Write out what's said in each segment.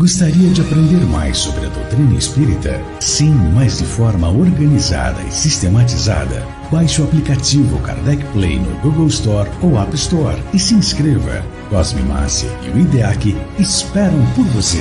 Gostaria de aprender mais sobre a doutrina espírita? Sim, mas de forma organizada e sistematizada. Baixe o aplicativo Kardec Play no Google Store ou App Store e se inscreva. Cosme Márcia e o IDEAC esperam por você.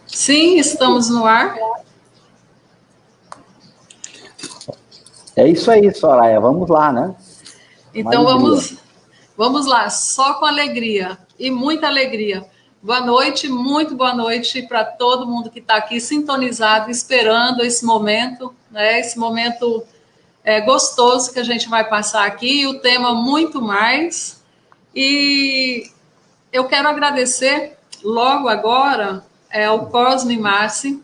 Sim, estamos no ar. É isso aí, Soraya. Vamos lá, né? Então vamos lá, só com alegria e muita alegria. Boa noite, muito boa noite para todo mundo que está aqui sintonizado, esperando esse momento, né? Esse momento gostoso que a gente vai passar aqui, o tema muito mais. E eu quero agradecer logo agora ao Cosme Márcio,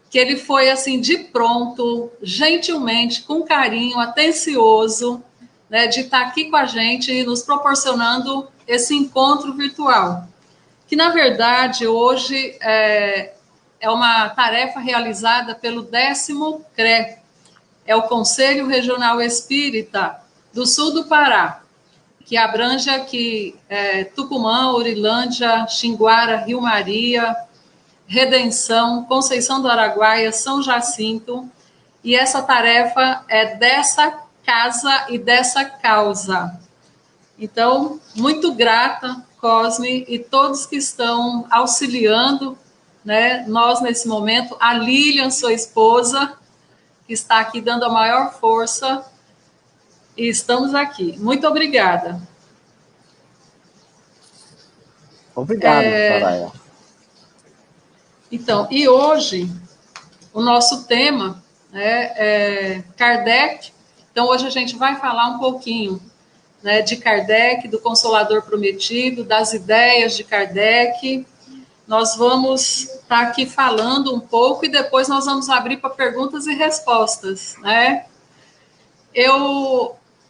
que ele foi assim de pronto, gentilmente, com carinho, atencioso, né, de estar aqui com a gente e nos proporcionando esse encontro virtual, que na verdade hoje é uma tarefa realizada pelo 10º CRE, é o Conselho Regional Espírita do Sul do Pará, que abrange aqui Tucumã, Urilândia, Xinguara, Rio Maria, Redenção, Conceição do Araguaia, São Jacinto, e essa tarefa é dessa casa e dessa causa. Então, muito grata, Cosme, e todos que estão auxiliando, né, nós nesse momento, a Lilian, sua esposa, que está aqui dando a maior força, e estamos aqui. Muito obrigada. Obrigado, Soraya. Então, e hoje, o nosso tema é Kardec. Então, hoje a gente vai falar um pouquinho, né, de Kardec, do Consolador Prometido, das ideias de Kardec. Nós vamos estar aqui falando um pouco e depois nós vamos abrir para perguntas e respostas, né?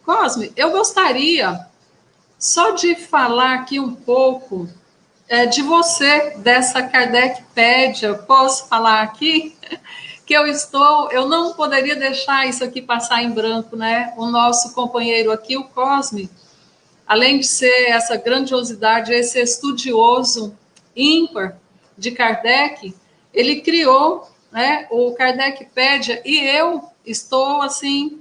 Cosme, eu gostaria só de falar aqui um pouco de você, dessa Kardecpédia. Posso falar aqui? Que eu não poderia deixar isso aqui passar em branco, né? O nosso companheiro aqui, o Cosme, além de ser essa grandiosidade, esse estudioso ímpar de Kardec, ele criou, né, o Kardecpédia, e eu estou, assim,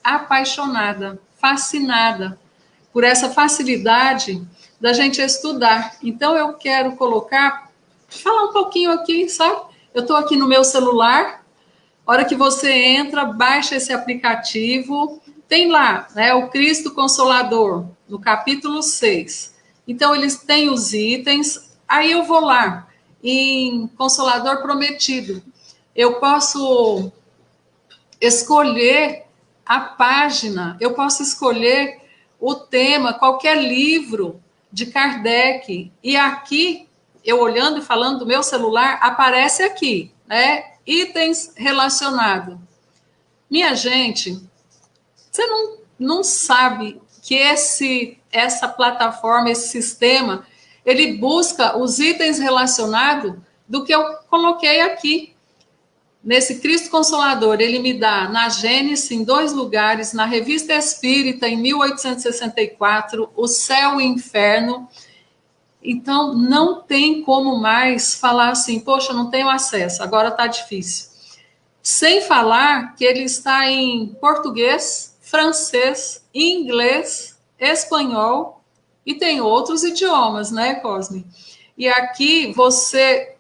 apaixonada, fascinada por essa facilidade da gente estudar. Então, eu quero falar um pouquinho aqui, sabe? Eu estou aqui no meu celular, a hora que você entra, baixa esse aplicativo, tem lá, né, o Cristo Consolador, no capítulo 6. Então, eles têm os itens, aí eu vou lá, em Consolador Prometido. Eu posso escolher a página, eu posso escolher o tema, qualquer livro de Kardec, e aqui, eu olhando e falando do meu celular, aparece aqui, né, itens relacionados. Minha gente, você não sabe que essa plataforma, esse sistema, ele busca os itens relacionados do que eu coloquei aqui. Nesse Cristo Consolador, ele me dá na Gênesis, em 2 lugares, na Revista Espírita, em 1864, o céu e o inferno. Então, não tem como mais falar assim, poxa, não tenho acesso, agora está difícil. Sem falar que ele está em português, francês, inglês, espanhol e tem outros idiomas, né, Cosme? E aqui você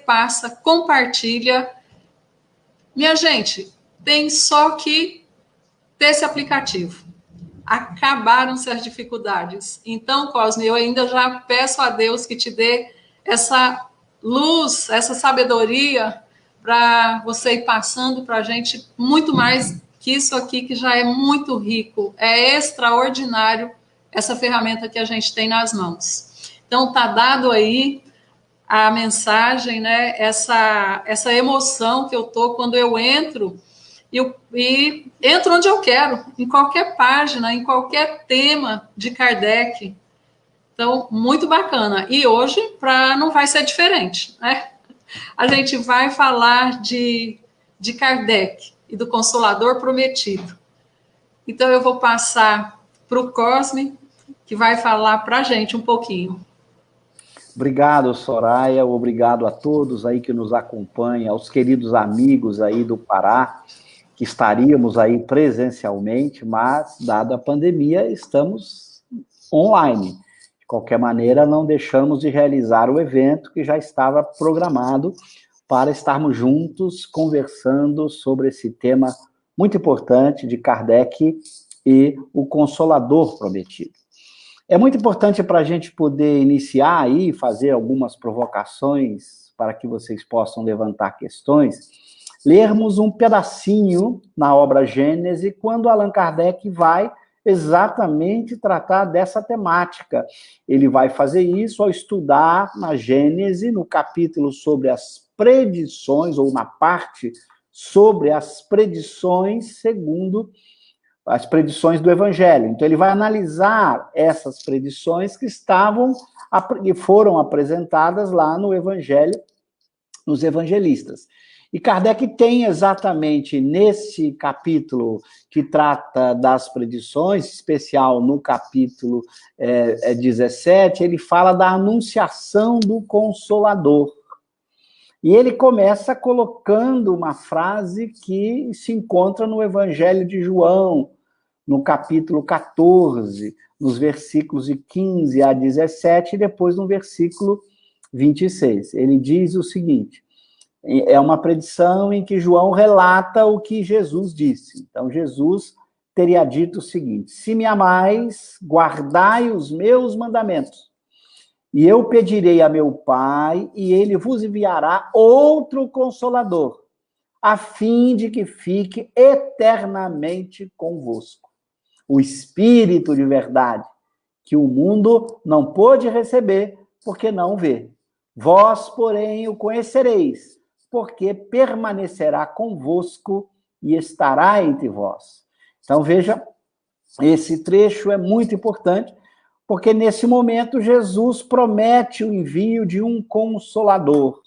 passa, compartilha. Minha gente, tem só que ter esse aplicativo. Acabaram-se as dificuldades. Então, Cosme, eu ainda já peço a Deus que te dê essa luz, essa sabedoria, para você ir passando para a gente muito mais que isso aqui, que já é muito rico, é extraordinário essa ferramenta que a gente tem nas mãos. Então, está dado aí a mensagem, né? Essa emoção que eu tô quando eu entro e entro onde eu quero, em qualquer página, em qualquer tema de Kardec. Então, muito bacana. E hoje, não vai ser diferente, né? A gente vai falar de Kardec e do Consolador Prometido. Então, eu vou passar para o Cosme, que vai falar para a gente um pouquinho. Obrigado, Soraya. Obrigado a todos aí que nos acompanham, aos queridos amigos aí do Pará, que estaríamos aí presencialmente, mas, dada a pandemia, estamos online. De qualquer maneira, não deixamos de realizar o evento que já estava programado para estarmos juntos conversando sobre esse tema muito importante de Kardec e o Consolador Prometido. É muito importante para a gente poder iniciar aí, fazer algumas provocações para que vocês possam levantar questões, lermos um pedacinho na obra Gênese, quando Allan Kardec vai exatamente tratar dessa temática. Ele vai fazer isso ao estudar na Gênese, no capítulo sobre as predições, ou na parte sobre as predições segundo as predições do Evangelho. Então, ele vai analisar essas predições que foram apresentadas lá no Evangelho, nos evangelistas. E Kardec tem exatamente nesse capítulo que trata das predições, especial no capítulo 17, ele fala da anunciação do Consolador. E ele começa colocando uma frase que se encontra no Evangelho de João, no capítulo 14, nos versículos de 15 a 17, e depois no versículo 26. Ele diz o seguinte, é uma predição em que João relata o que Jesus disse. Então, Jesus teria dito o seguinte, se me amais, guardai os meus mandamentos. E eu pedirei a meu Pai, e ele vos enviará outro Consolador, a fim de que fique eternamente convosco. O Espírito de verdade, que o mundo não pôde receber, porque não vê. Vós, porém, o conhecereis, porque permanecerá convosco e estará entre vós. Então, veja, esse trecho é muito importante, porque nesse momento Jesus promete o envio de um Consolador.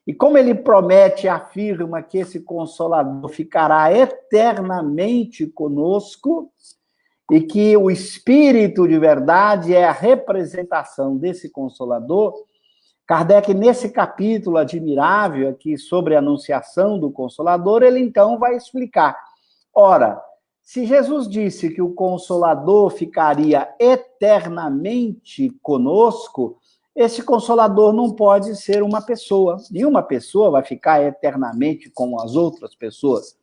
E como ele promete e afirma que esse Consolador ficará eternamente conosco, e que o Espírito de verdade é a representação desse Consolador, Kardec, nesse capítulo admirável aqui sobre a anunciação do Consolador, ele então vai explicar. Ora, se Jesus disse que o Consolador ficaria eternamente conosco, esse Consolador não pode ser uma pessoa. Nenhuma pessoa vai ficar eternamente com as outras pessoas.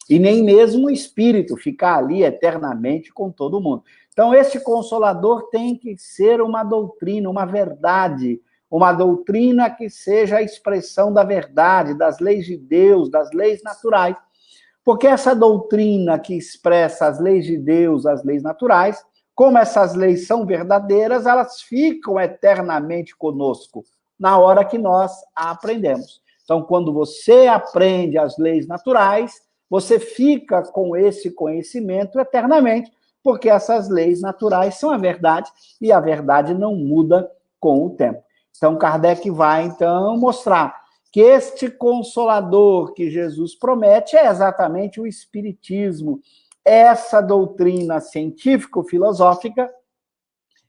E nem mesmo o Espírito ficar ali eternamente com todo mundo. Então, esse Consolador tem que ser uma doutrina, uma verdade, uma doutrina que seja a expressão da verdade, das leis de Deus, das leis naturais. Porque essa doutrina que expressa as leis de Deus, as leis naturais, como essas leis são verdadeiras, elas ficam eternamente conosco, na hora que nós a aprendemos. Então, quando você aprende as leis naturais, você fica com esse conhecimento eternamente, porque essas leis naturais são a verdade, e a verdade não muda com o tempo. Então, Kardec vai, então, mostrar que este Consolador que Jesus promete é exatamente o Espiritismo, essa doutrina científico-filosófica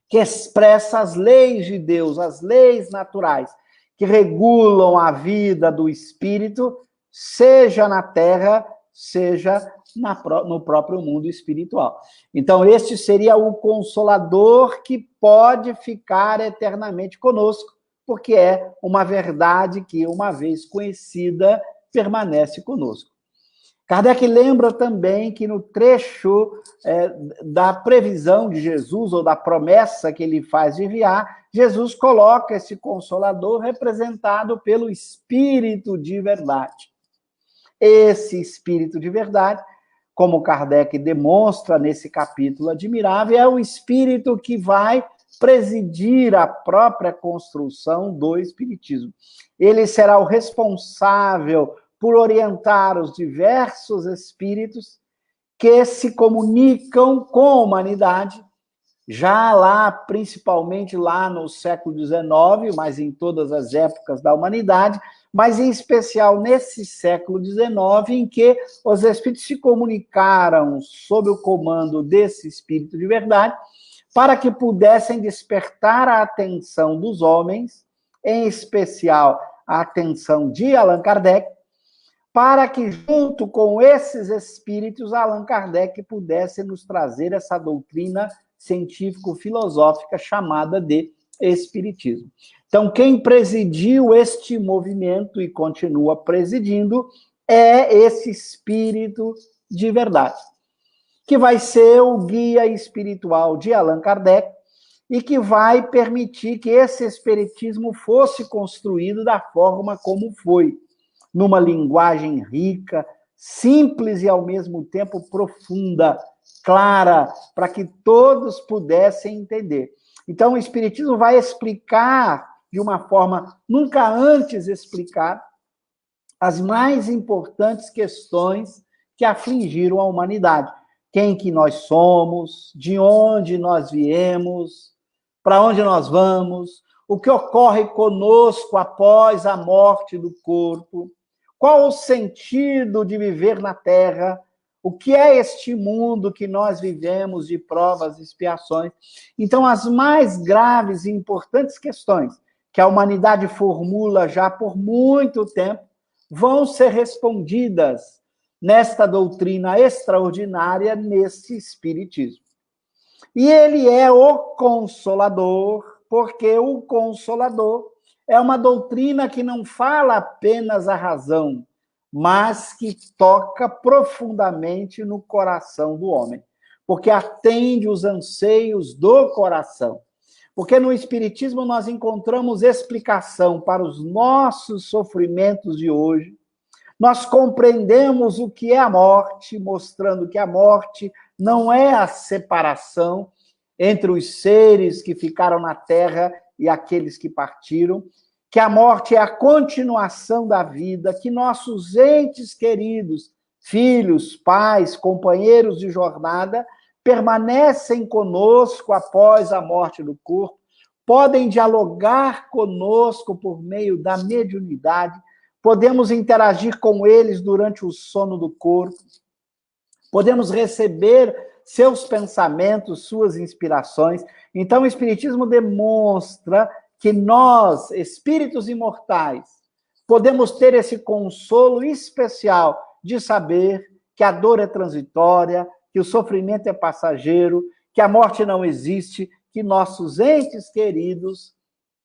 que expressa as leis de Deus, as leis naturais, que regulam a vida do espírito, seja na Terra, seja no próprio mundo espiritual. Então, este seria o Consolador que pode ficar eternamente conosco, porque é uma verdade que, uma vez conhecida, permanece conosco. Kardec lembra também que no trecho da previsão de Jesus, ou da promessa que ele faz de enviar, Jesus coloca esse Consolador representado pelo Espírito de verdade. Esse Espírito de verdade como Kardec demonstra nesse capítulo admirável, é o espírito que vai presidir a própria construção do espiritismo. Ele será o responsável por orientar os diversos espíritos que se comunicam com a humanidade, já lá, principalmente lá no século XIX, mas em todas as épocas da humanidade, mas em especial nesse século XIX, em que os espíritos se comunicaram sob o comando desse espírito de verdade, para que pudessem despertar a atenção dos homens, em especial a atenção de Allan Kardec, para que, junto com esses espíritos, Allan Kardec pudesse nos trazer essa doutrina científico-filosófica chamada de Espiritismo. Então, quem presidiu este movimento e continua presidindo é esse espírito de verdade, que vai ser o guia espiritual de Allan Kardec e que vai permitir que esse espiritismo fosse construído da forma como foi, numa linguagem rica, simples e, ao mesmo tempo, profunda, clara, para que todos pudessem entender. Então, o Espiritismo vai explicar, de uma forma nunca antes explicada, as mais importantes questões que afligiram a humanidade. Quem que nós somos, de onde nós viemos, para onde nós vamos, o que ocorre conosco após a morte do corpo, qual o sentido de viver na Terra, o que é este mundo que nós vivemos de provas e expiações. Então, as mais graves e importantes questões que a humanidade formula já por muito tempo vão ser respondidas nesta doutrina extraordinária, nesse Espiritismo. E ele é o Consolador, porque o Consolador é uma doutrina que não fala apenas a razão, mas que toca profundamente no coração do homem, porque atende os anseios do coração. Porque no Espiritismo nós encontramos explicação para os nossos sofrimentos de hoje, nós compreendemos o que é a morte, mostrando que a morte não é a separação entre os seres que ficaram na Terra e aqueles que partiram, que a morte é a continuação da vida, que nossos entes queridos, filhos, pais, companheiros de jornada, permanecem conosco após a morte do corpo, podem dialogar conosco por meio da mediunidade, podemos interagir com eles durante o sono do corpo, podemos receber seus pensamentos, suas inspirações. Então, o Espiritismo demonstra que nós, espíritos imortais, podemos ter esse consolo especial de saber que a dor é transitória, que o sofrimento é passageiro, que a morte não existe, que nossos entes queridos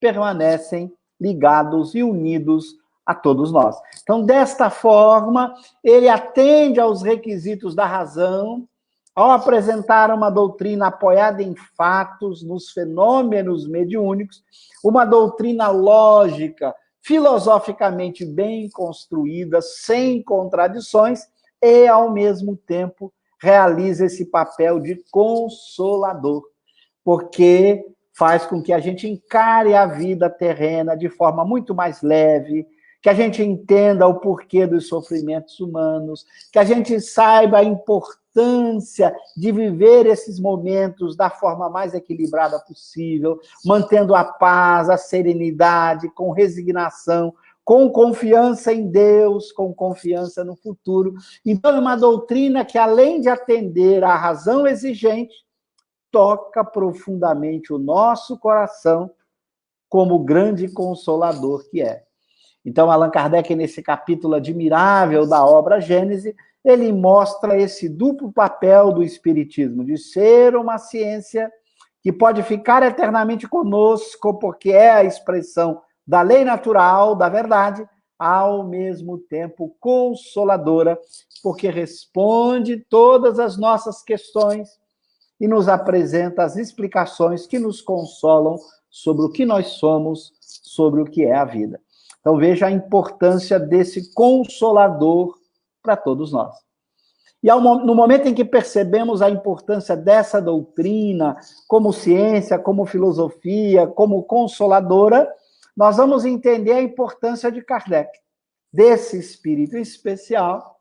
permanecem ligados e unidos a todos nós. Então, desta forma, ele atende aos requisitos da razão, ao apresentar uma doutrina apoiada em fatos, nos fenômenos mediúnicos, uma doutrina lógica, filosoficamente bem construída, sem contradições, e, ao mesmo tempo, realiza esse papel de consolador, porque faz com que a gente encare a vida terrena de forma muito mais leve, que a gente entenda o porquê dos sofrimentos humanos, que a gente saiba a importância de viver esses momentos da forma mais equilibrada possível, mantendo a paz, a serenidade, com resignação, com confiança em Deus, com confiança no futuro. Então, é uma doutrina que, além de atender à razão exigente, toca profundamente o nosso coração como grande consolador que é. Então, Allan Kardec, nesse capítulo admirável da obra Gênese, ele mostra esse duplo papel do Espiritismo, de ser uma ciência que pode ficar eternamente conosco, porque é a expressão da lei natural, da verdade, ao mesmo tempo consoladora, porque responde todas as nossas questões e nos apresenta as explicações que nos consolam sobre o que nós somos, sobre o que é a vida. Então, veja a importância desse consolador para todos nós. E no momento em que percebemos a importância dessa doutrina, como ciência, como filosofia, como consoladora, nós vamos entender a importância de Kardec, desse espírito especial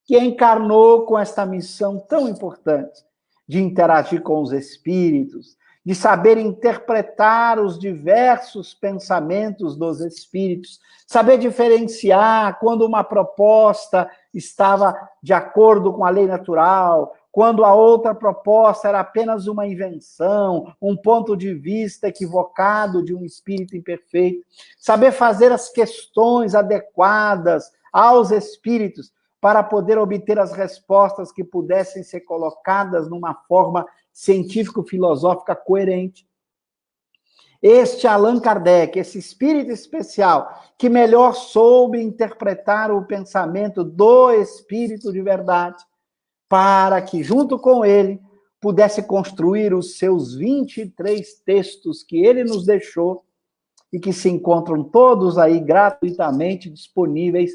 que encarnou com esta missão tão importante de interagir com os espíritos, de saber interpretar os diversos pensamentos dos espíritos, saber diferenciar quando uma proposta estava de acordo com a lei natural, quando a outra proposta era apenas uma invenção, um ponto de vista equivocado de um espírito imperfeito, saber fazer as questões adequadas aos espíritos para poder obter as respostas que pudessem ser colocadas numa forma científico-filosófica coerente. Este Allan Kardec, esse espírito especial, que melhor soube interpretar o pensamento do espírito de verdade, para que, junto com ele, pudesse construir os seus 23 textos que ele nos deixou e que se encontram todos aí gratuitamente disponíveis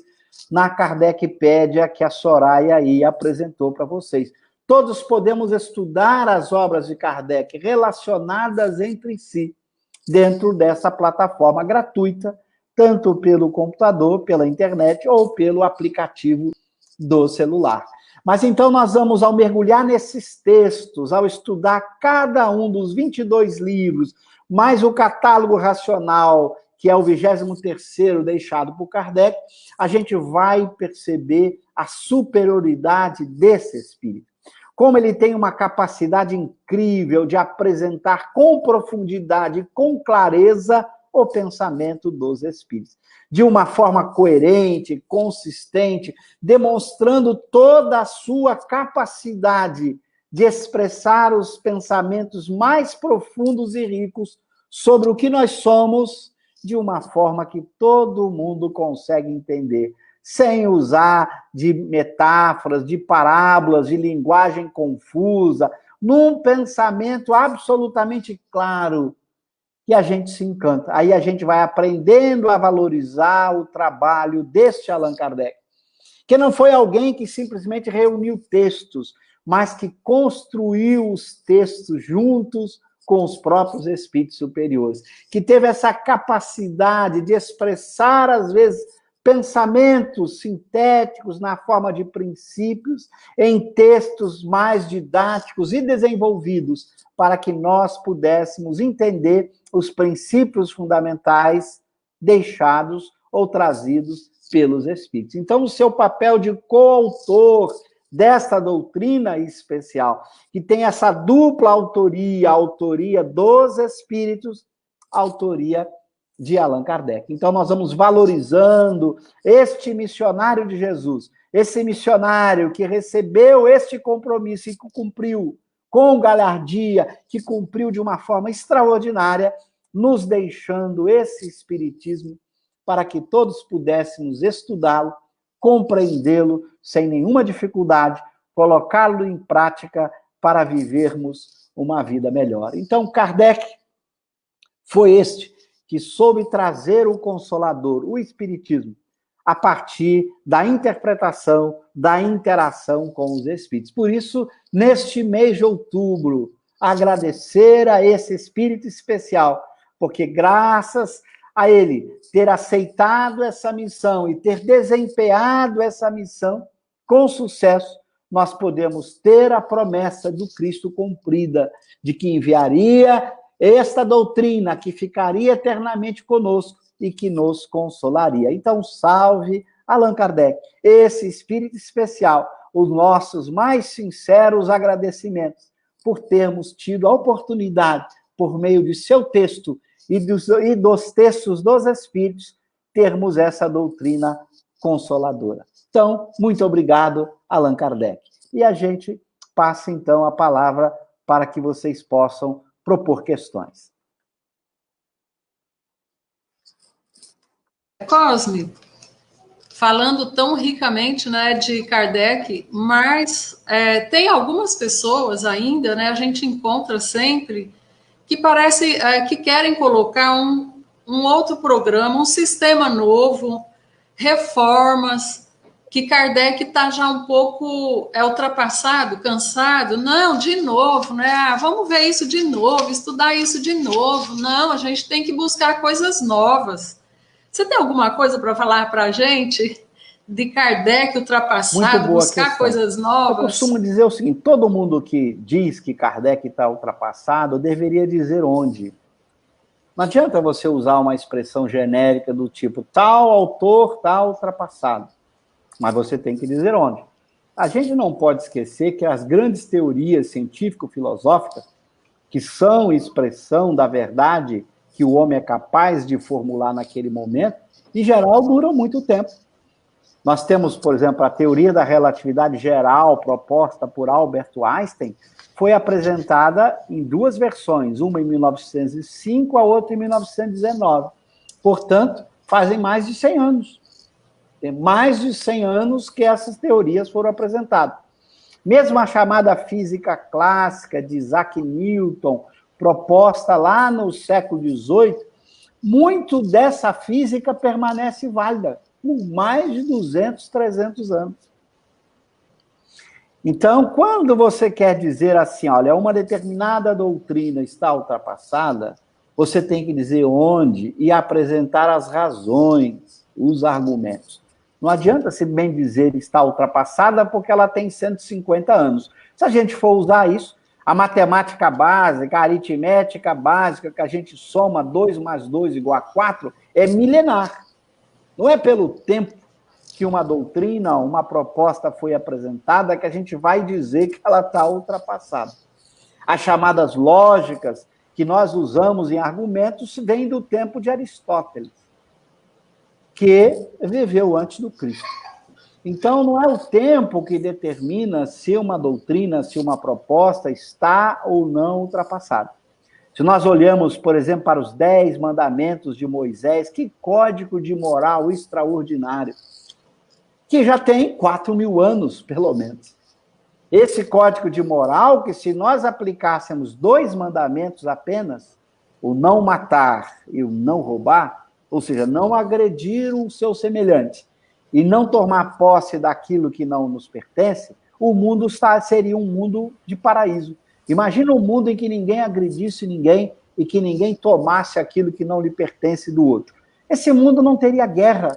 na Kardecpédia que a Soraya aí apresentou para vocês. Todos podemos estudar as obras de Kardec relacionadas entre si, dentro dessa plataforma gratuita, tanto pelo computador, pela internet ou pelo aplicativo do celular. Mas então nós vamos, ao mergulhar nesses textos, ao estudar cada um dos 22 livros, mais o catálogo racional, que é o 23º deixado por Kardec, a gente vai perceber a superioridade desse espírito. Como ele tem uma capacidade incrível de apresentar com profundidade, com clareza, o pensamento dos espíritos. De uma forma coerente, consistente, demonstrando toda a sua capacidade de expressar os pensamentos mais profundos e ricos sobre o que nós somos, de uma forma que todo mundo consegue entender, sem usar de metáforas, de parábolas, de linguagem confusa, num pensamento absolutamente claro, que a gente se encanta. Aí a gente vai aprendendo a valorizar o trabalho deste Allan Kardec, que não foi alguém que simplesmente reuniu textos, mas que construiu os textos juntos com os próprios espíritos superiores, que teve essa capacidade de expressar, às vezes, pensamentos sintéticos na forma de princípios, em textos mais didáticos e desenvolvidos, para que nós pudéssemos entender os princípios fundamentais deixados ou trazidos pelos espíritos. Então, o seu papel de coautor desta doutrina especial, que tem essa dupla autoria, a autoria dos espíritos, a autoria de Allan Kardec. Então, nós vamos valorizando este missionário de Jesus, esse missionário que recebeu este compromisso e que cumpriu com galhardia, que cumpriu de uma forma extraordinária, nos deixando esse espiritismo para que todos pudéssemos estudá-lo, compreendê-lo sem nenhuma dificuldade, colocá-lo em prática para vivermos uma vida melhor. Então, Kardec foi este que soube trazer o Consolador, o Espiritismo, a partir da interpretação, da interação com os espíritos. Por isso, neste mês de outubro, agradecer a esse espírito especial, porque graças a ele ter aceitado essa missão e ter desempenhado essa missão com sucesso, nós podemos ter a promessa do Cristo cumprida, de que enviaria esta doutrina que ficaria eternamente conosco e que nos consolaria. Então, salve Allan Kardec, esse espírito especial, os nossos mais sinceros agradecimentos por termos tido a oportunidade, por meio de seu texto e dos textos dos espíritos, termos essa doutrina consoladora. Então, muito obrigado, Allan Kardec. E a gente passa, então, a palavra para que vocês possam propor questões. Cosme, falando tão ricamente, né, de Kardec, mas tem algumas pessoas ainda, né, a gente encontra sempre, que parece que querem colocar um outro programa, um sistema novo, reformas, que Kardec está já um pouco ultrapassado, cansado. Não, de novo, né? Vamos ver isso de novo, estudar isso de novo. Não, a gente tem que buscar coisas novas. Você tem alguma coisa para falar para a gente de Kardec ultrapassado, buscar coisas novas? Eu costumo dizer o seguinte, todo mundo que diz que Kardec está ultrapassado deveria dizer onde. Não adianta você usar uma expressão genérica do tipo tal autor está ultrapassado, mas você tem que dizer onde. A gente não pode esquecer que as grandes teorias científico-filosóficas, que são expressão da verdade que o homem é capaz de formular naquele momento, em geral, duram muito tempo. Nós temos, por exemplo, a teoria da relatividade geral proposta por Albert Einstein, foi apresentada em duas versões, uma em 1905, a outra em 1919. Portanto, fazem mais de 100 anos. Tem mais de 100 anos que essas teorias foram apresentadas. Mesmo a chamada física clássica de Isaac Newton, proposta lá no século XVIII, muito dessa física permanece válida por mais de 200, 300 anos. Então, quando você quer dizer assim, olha, uma determinada doutrina está ultrapassada, você tem que dizer onde e apresentar as razões, os argumentos. Não adianta se bem dizer está ultrapassada porque ela tem 150 anos. Se a gente for usar isso, a matemática básica, a aritmética básica, que a gente soma 2 mais 2 igual a 4, é milenar. Não é pelo tempo que uma doutrina, uma proposta foi apresentada que a gente vai dizer que ela está ultrapassada. As chamadas lógicas que nós usamos em argumentos vêm do tempo de Aristóteles, que viveu antes do Cristo. Então, não é o tempo que determina se uma doutrina, se uma proposta está ou não ultrapassada. Se nós olhamos, por exemplo, para os 10 mandamentos de Moisés, que código de moral extraordinário, que já tem 4.000 anos, pelo menos. Esse código de moral, que se nós aplicássemos 2 mandamentos apenas, o não matar e o não roubar, ou seja, não agredir o seu semelhante e não tomar posse daquilo que não nos pertence, o mundo seria um mundo de paraíso. Imagina um mundo em que ninguém agredisse ninguém e que ninguém tomasse aquilo que não lhe pertence do outro. Esse mundo não teria guerra.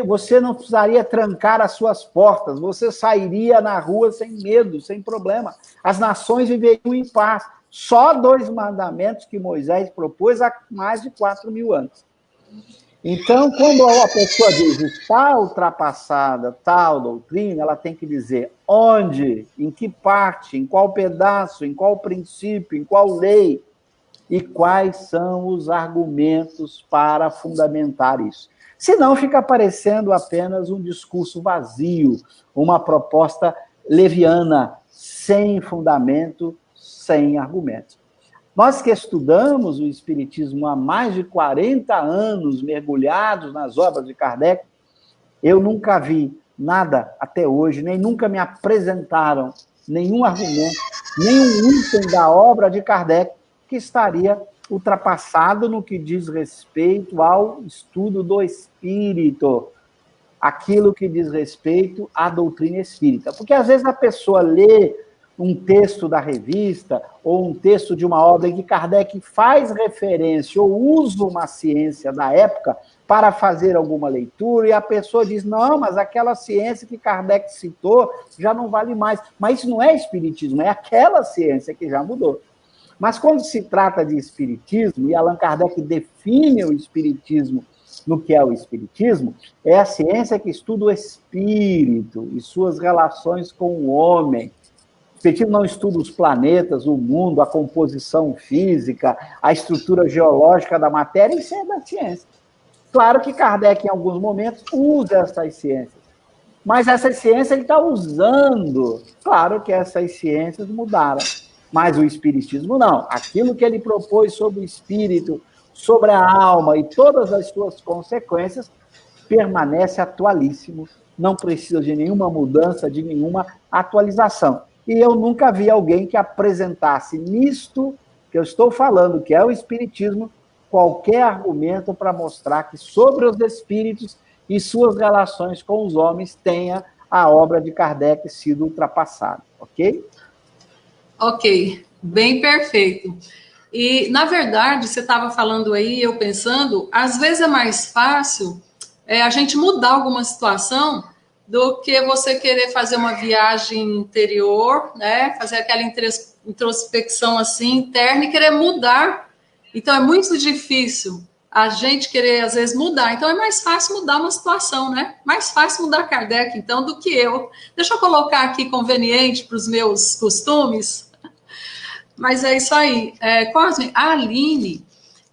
Você não precisaria trancar as suas portas, você sairia na rua sem medo, sem problema. As nações viveriam em paz. Só 2 mandamentos que Moisés propôs há mais de 4.000 anos. Então, quando a pessoa diz está ultrapassada tal doutrina, ela tem que dizer onde, em que parte, em qual pedaço, em qual princípio, em qual lei, e quais são os argumentos para fundamentar isso. Senão fica parecendo apenas um discurso vazio, uma proposta leviana, sem fundamento, sem argumentos. Nós que estudamos o Espiritismo há mais de 40 anos, mergulhados nas obras de Kardec, eu nunca vi nada até hoje, nem nunca me apresentaram nenhum argumento, nenhum item da obra de Kardec que estaria ultrapassado no que diz respeito ao estudo do espírito, aquilo que diz respeito à doutrina espírita. Porque às vezes a pessoa lê um texto da revista ou um texto de uma obra em que Kardec faz referência ou usa uma ciência da época para fazer alguma leitura, e a pessoa diz, não, mas aquela ciência que Kardec citou já não vale mais. Mas isso não é espiritismo, é aquela ciência que já mudou. Mas quando se trata de espiritismo, e Allan Kardec define o espiritismo no que é o espiritismo, é a ciência que estuda o espírito e suas relações com o homem. O espiritismo não estuda os planetas, o mundo, a composição física, a estrutura geológica da matéria, isso é da ciência. Claro que Kardec, em alguns momentos, usa essas ciências, mas essas ciências ele está usando. Claro que essas ciências mudaram, mas o espiritismo não. Aquilo que ele propôs sobre o espírito, sobre a alma e todas as suas consequências, permanece atualíssimo, não precisa de nenhuma mudança, de nenhuma atualização. E eu nunca vi alguém que apresentasse nisto que eu estou falando, que é o espiritismo, qualquer argumento para mostrar que sobre os espíritos e suas relações com os homens tenha a obra de Kardec sido ultrapassada, ok? Ok, bem perfeito. E, na verdade, você estava falando aí, eu pensando, às vezes é mais fácil a gente mudar alguma situação do que você querer fazer uma viagem interior, né? Fazer aquela introspecção assim interna e querer mudar. Então é muito difícil a gente querer às vezes mudar. Então é mais fácil mudar uma situação, né? Mais fácil mudar Kardec então do que eu. Deixa eu colocar aqui conveniente para os meus costumes. Mas é isso aí. Cosme, a Aline,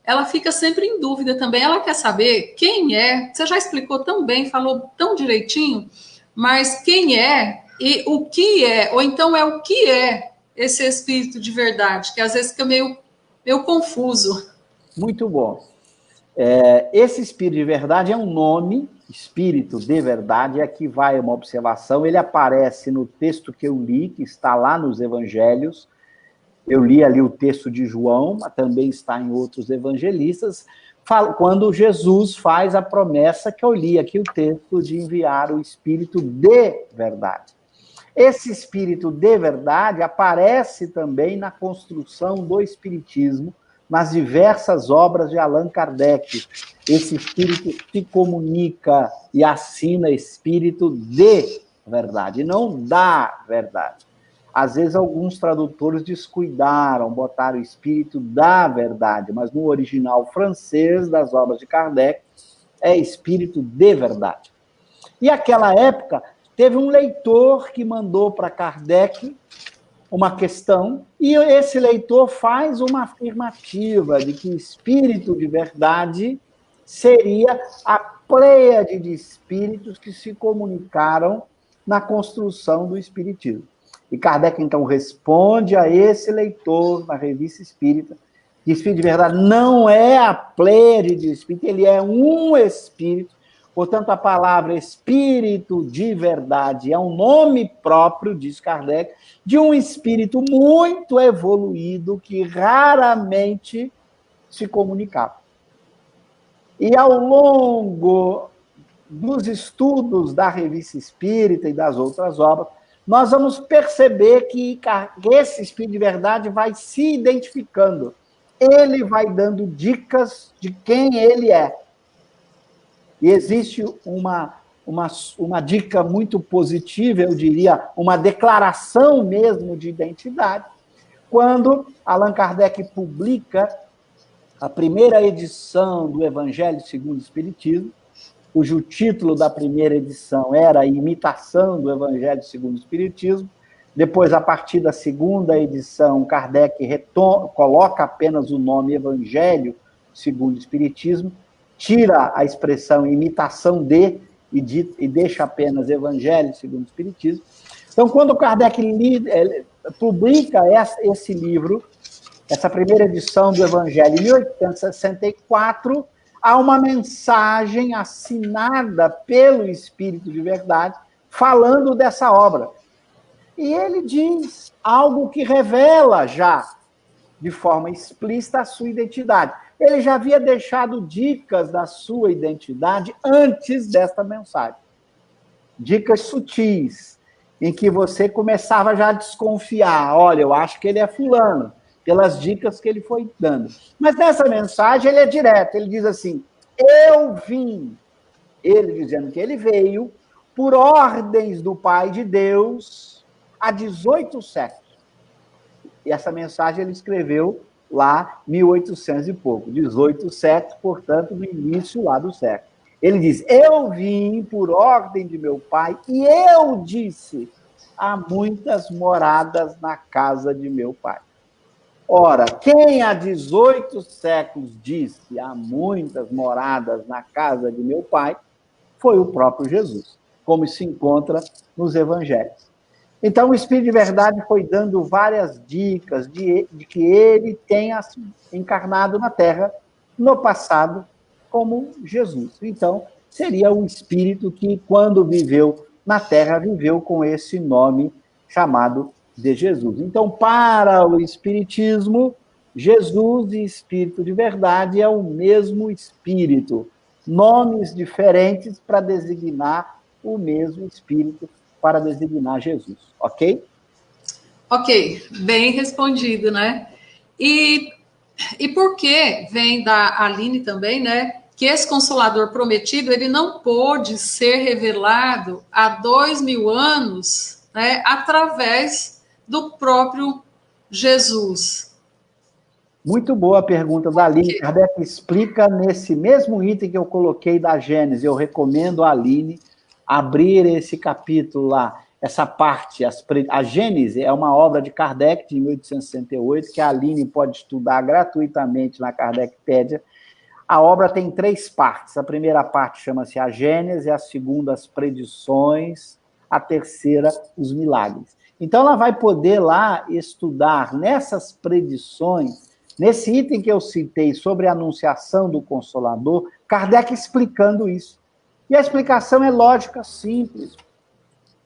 ela fica sempre em dúvida também. Ela quer saber quem é. Você já explicou tão bem, falou tão direitinho, mas quem é e o que é, ou então é o que é esse espírito de verdade, que às vezes fica meio confuso. Muito bom. Esse espírito de verdade é um nome, espírito de verdade, e aqui vai uma observação. Ele aparece no texto que eu li, que está lá nos evangelhos. Eu li ali o texto de João, mas também está em outros evangelistas, quando Jesus faz a promessa, que eu li aqui o texto, de enviar o Espírito de verdade. Esse Espírito de verdade aparece também na construção do Espiritismo, nas diversas obras de Allan Kardec. Esse Espírito se comunica e assina Espírito de verdade, não da verdade. Às vezes, alguns tradutores descuidaram, botaram o espírito da verdade, mas no original francês das obras de Kardec é espírito de verdade. E aquela época, teve um leitor que mandou para Kardec uma questão, e esse leitor faz uma afirmativa de que o espírito de verdade seria a pleiade de espíritos que se comunicaram na construção do espiritismo. E Kardec, então, responde a esse leitor na Revista Espírita, que espírito de verdade não é a pleiade de espírito, ele é um espírito. Portanto, a palavra espírito de verdade é um nome próprio, diz Kardec, de um espírito muito evoluído que raramente se comunicava. E ao longo dos estudos da Revista Espírita e das outras obras, nós vamos perceber que esse espírito de verdade vai se identificando. Ele vai dando dicas de quem ele é. E existe uma dica muito positiva, eu diria, uma declaração mesmo de identidade, quando Allan Kardec publica a primeira edição do Evangelho segundo o Espiritismo, cujo título da primeira edição era a Imitação do Evangelho segundo o Espiritismo. Depois, a partir da segunda edição, Kardec coloca apenas o nome Evangelho segundo o Espiritismo, tira a expressão imitação de e deixa apenas Evangelho segundo o Espiritismo. Então, quando Kardec publica esse livro, essa primeira edição do Evangelho, em 1864, há uma mensagem assinada pelo Espírito de Verdade falando dessa obra. E ele diz algo que revela já, de forma explícita, a sua identidade. Ele já havia deixado dicas da sua identidade antes desta mensagem. Dicas sutis, em que você começava já a desconfiar. Olha, eu acho que ele é fulano, pelas dicas que ele foi dando. Mas nessa mensagem ele é direto, ele diz assim, eu vim, ele dizendo que ele veio, por ordens do Pai de Deus, há 18 séculos. E essa mensagem ele escreveu lá, 1800 e pouco, 18 séculos, portanto, no início lá do século. Ele diz, eu vim por ordem de meu Pai, e eu disse, há muitas moradas na casa de meu Pai. Ora, quem há 18 séculos disse há muitas moradas na casa de meu Pai, foi o próprio Jesus, como se encontra nos evangelhos. Então, o Espírito de Verdade foi dando várias dicas de que ele tenha encarnado na Terra, no passado, como Jesus. Então, seria um Espírito que, quando viveu na Terra, viveu com esse nome chamado de Jesus. Então, para o Espiritismo, Jesus e Espírito de Verdade é o mesmo Espírito. nomes diferentes para designar o mesmo Espírito, para designar Jesus, ok? Ok, bem respondido, né? E por que vem da Aline também, né? Que esse Consolador prometido, ele não pôde ser revelado há 2000 anos, né? Através do próprio Jesus. Muito boa a pergunta da Aline. Kardec explica nesse mesmo item que eu coloquei da Gênesis. Eu recomendo a Aline abrir esse capítulo lá, essa parte. A Gênesis é uma obra de Kardec, de 1868, que a Aline pode estudar gratuitamente na Kardecpédia. A obra tem 3 partes. A primeira parte chama-se a Gênesis, a segunda, as predições, a terceira, os milagres. Então, ela vai poder lá estudar nessas predições. Nesse item que eu citei sobre a anunciação do Consolador, Kardec explicando isso. E a explicação é lógica, simples.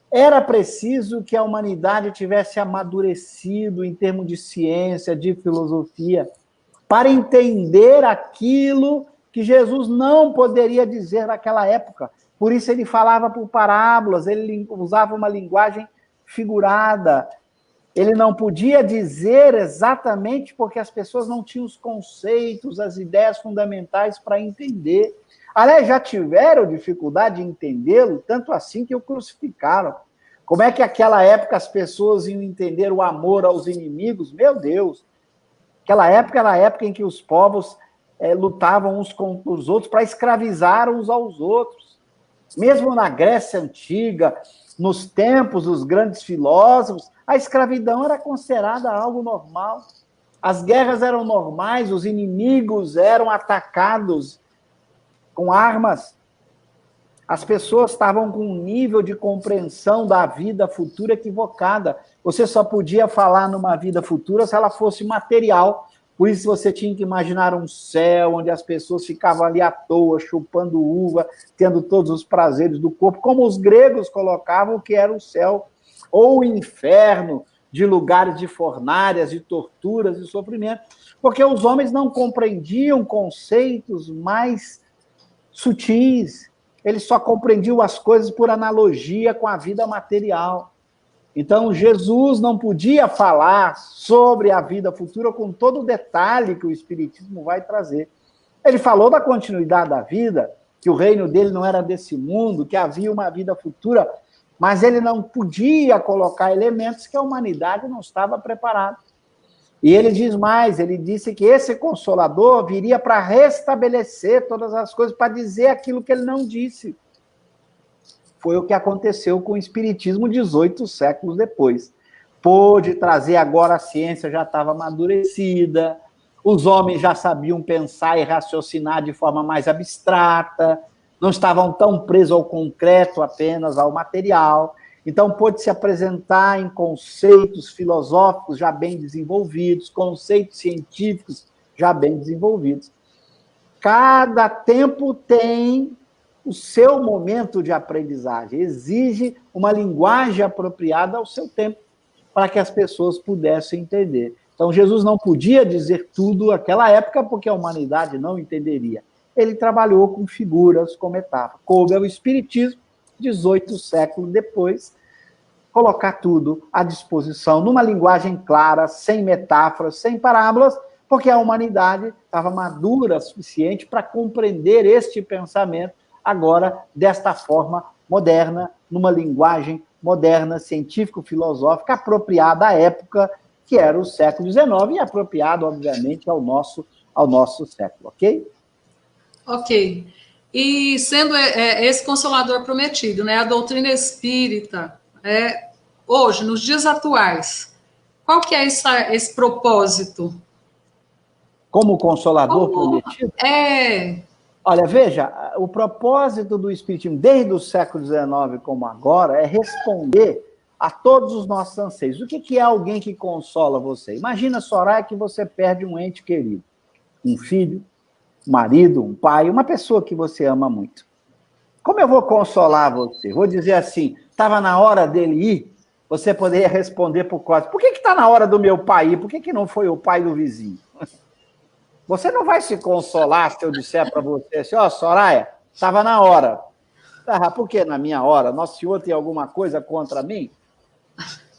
Era preciso que a humanidade tivesse amadurecido em termos de ciência, de filosofia, para entender aquilo que Jesus não poderia dizer naquela época. Por isso ele falava por parábolas, ele usava uma linguagem figurada. Ele não podia dizer exatamente porque as pessoas não tinham os conceitos, as ideias fundamentais para entender. Aliás, já tiveram dificuldade de entendê-lo, tanto assim que o crucificaram. Como é que naquela época as pessoas iam entender o amor aos inimigos? Meu Deus! Aquela época era a época em que os povos lutavam uns contra os outros para escravizar uns aos outros. Mesmo na Grécia Antiga, nos tempos dos grandes filósofos, a escravidão era considerada algo normal. As guerras eram normais, os inimigos eram atacados com armas. As pessoas estavam com um nível de compreensão da vida futura equivocada. Você só podia falar numa vida futura se ela fosse material. Por isso você tinha que imaginar um céu onde as pessoas ficavam ali à toa, chupando uva, tendo todos os prazeres do corpo, como os gregos colocavam que era o céu, ou o inferno, de lugares de fornalhas, de torturas e sofrimento, porque os homens não compreendiam conceitos mais sutis, eles só compreendiam as coisas por analogia com a vida material. Então, Jesus não podia falar sobre a vida futura com todo o detalhe que o Espiritismo vai trazer. Ele falou da continuidade da vida, que o reino dele não era desse mundo, que havia uma vida futura, mas ele não podia colocar elementos que a humanidade não estava preparada. E ele diz mais, ele disse que esse Consolador viria para restabelecer todas as coisas, para dizer aquilo que ele não disse. Foi o que aconteceu com o Espiritismo 18 séculos depois. Pôde trazer agora a ciência, já estava amadurecida, os homens já sabiam pensar e raciocinar de forma mais abstrata, não estavam tão presos ao concreto apenas, ao material. Então, pôde se apresentar em conceitos filosóficos já bem desenvolvidos, conceitos científicos já bem desenvolvidos. Cada tempo tem o seu momento de aprendizagem, exige uma linguagem apropriada ao seu tempo, para que as pessoas pudessem entender. Então, Jesus não podia dizer tudo naquela época, porque a humanidade não entenderia. Ele trabalhou com figuras, com metáforas. Coube ao Espiritismo, 18 séculos depois, colocar tudo à disposição, numa linguagem clara, sem metáforas, sem parábolas, porque a humanidade estava madura o suficiente para compreender este pensamento, agora, desta forma moderna, numa linguagem moderna, científico-filosófica, apropriada à época, que era o século XIX, e apropriado, obviamente, ao nosso século, ok? Ok. E sendo esse Consolador prometido, né, a doutrina espírita, hoje, nos dias atuais, qual que é esse propósito? Como Consolador prometido? Olha, veja, o propósito do Espiritismo, desde o século XIX como agora, é responder a todos os nossos anseios. O que é alguém que consola você? Imagina, Soraya, que você perde um ente querido, um filho, um marido, um pai, uma pessoa que você ama muito. Como eu vou consolar você? Vou dizer assim, estava na hora dele ir? Você poderia responder por causa. Por que está na hora do meu pai ir? Por que não foi o pai do vizinho? Você não vai se consolar se eu disser para você assim, ó, Soraya, estava na hora. Ah, por que na minha hora? Nosso Senhor tem alguma coisa contra mim?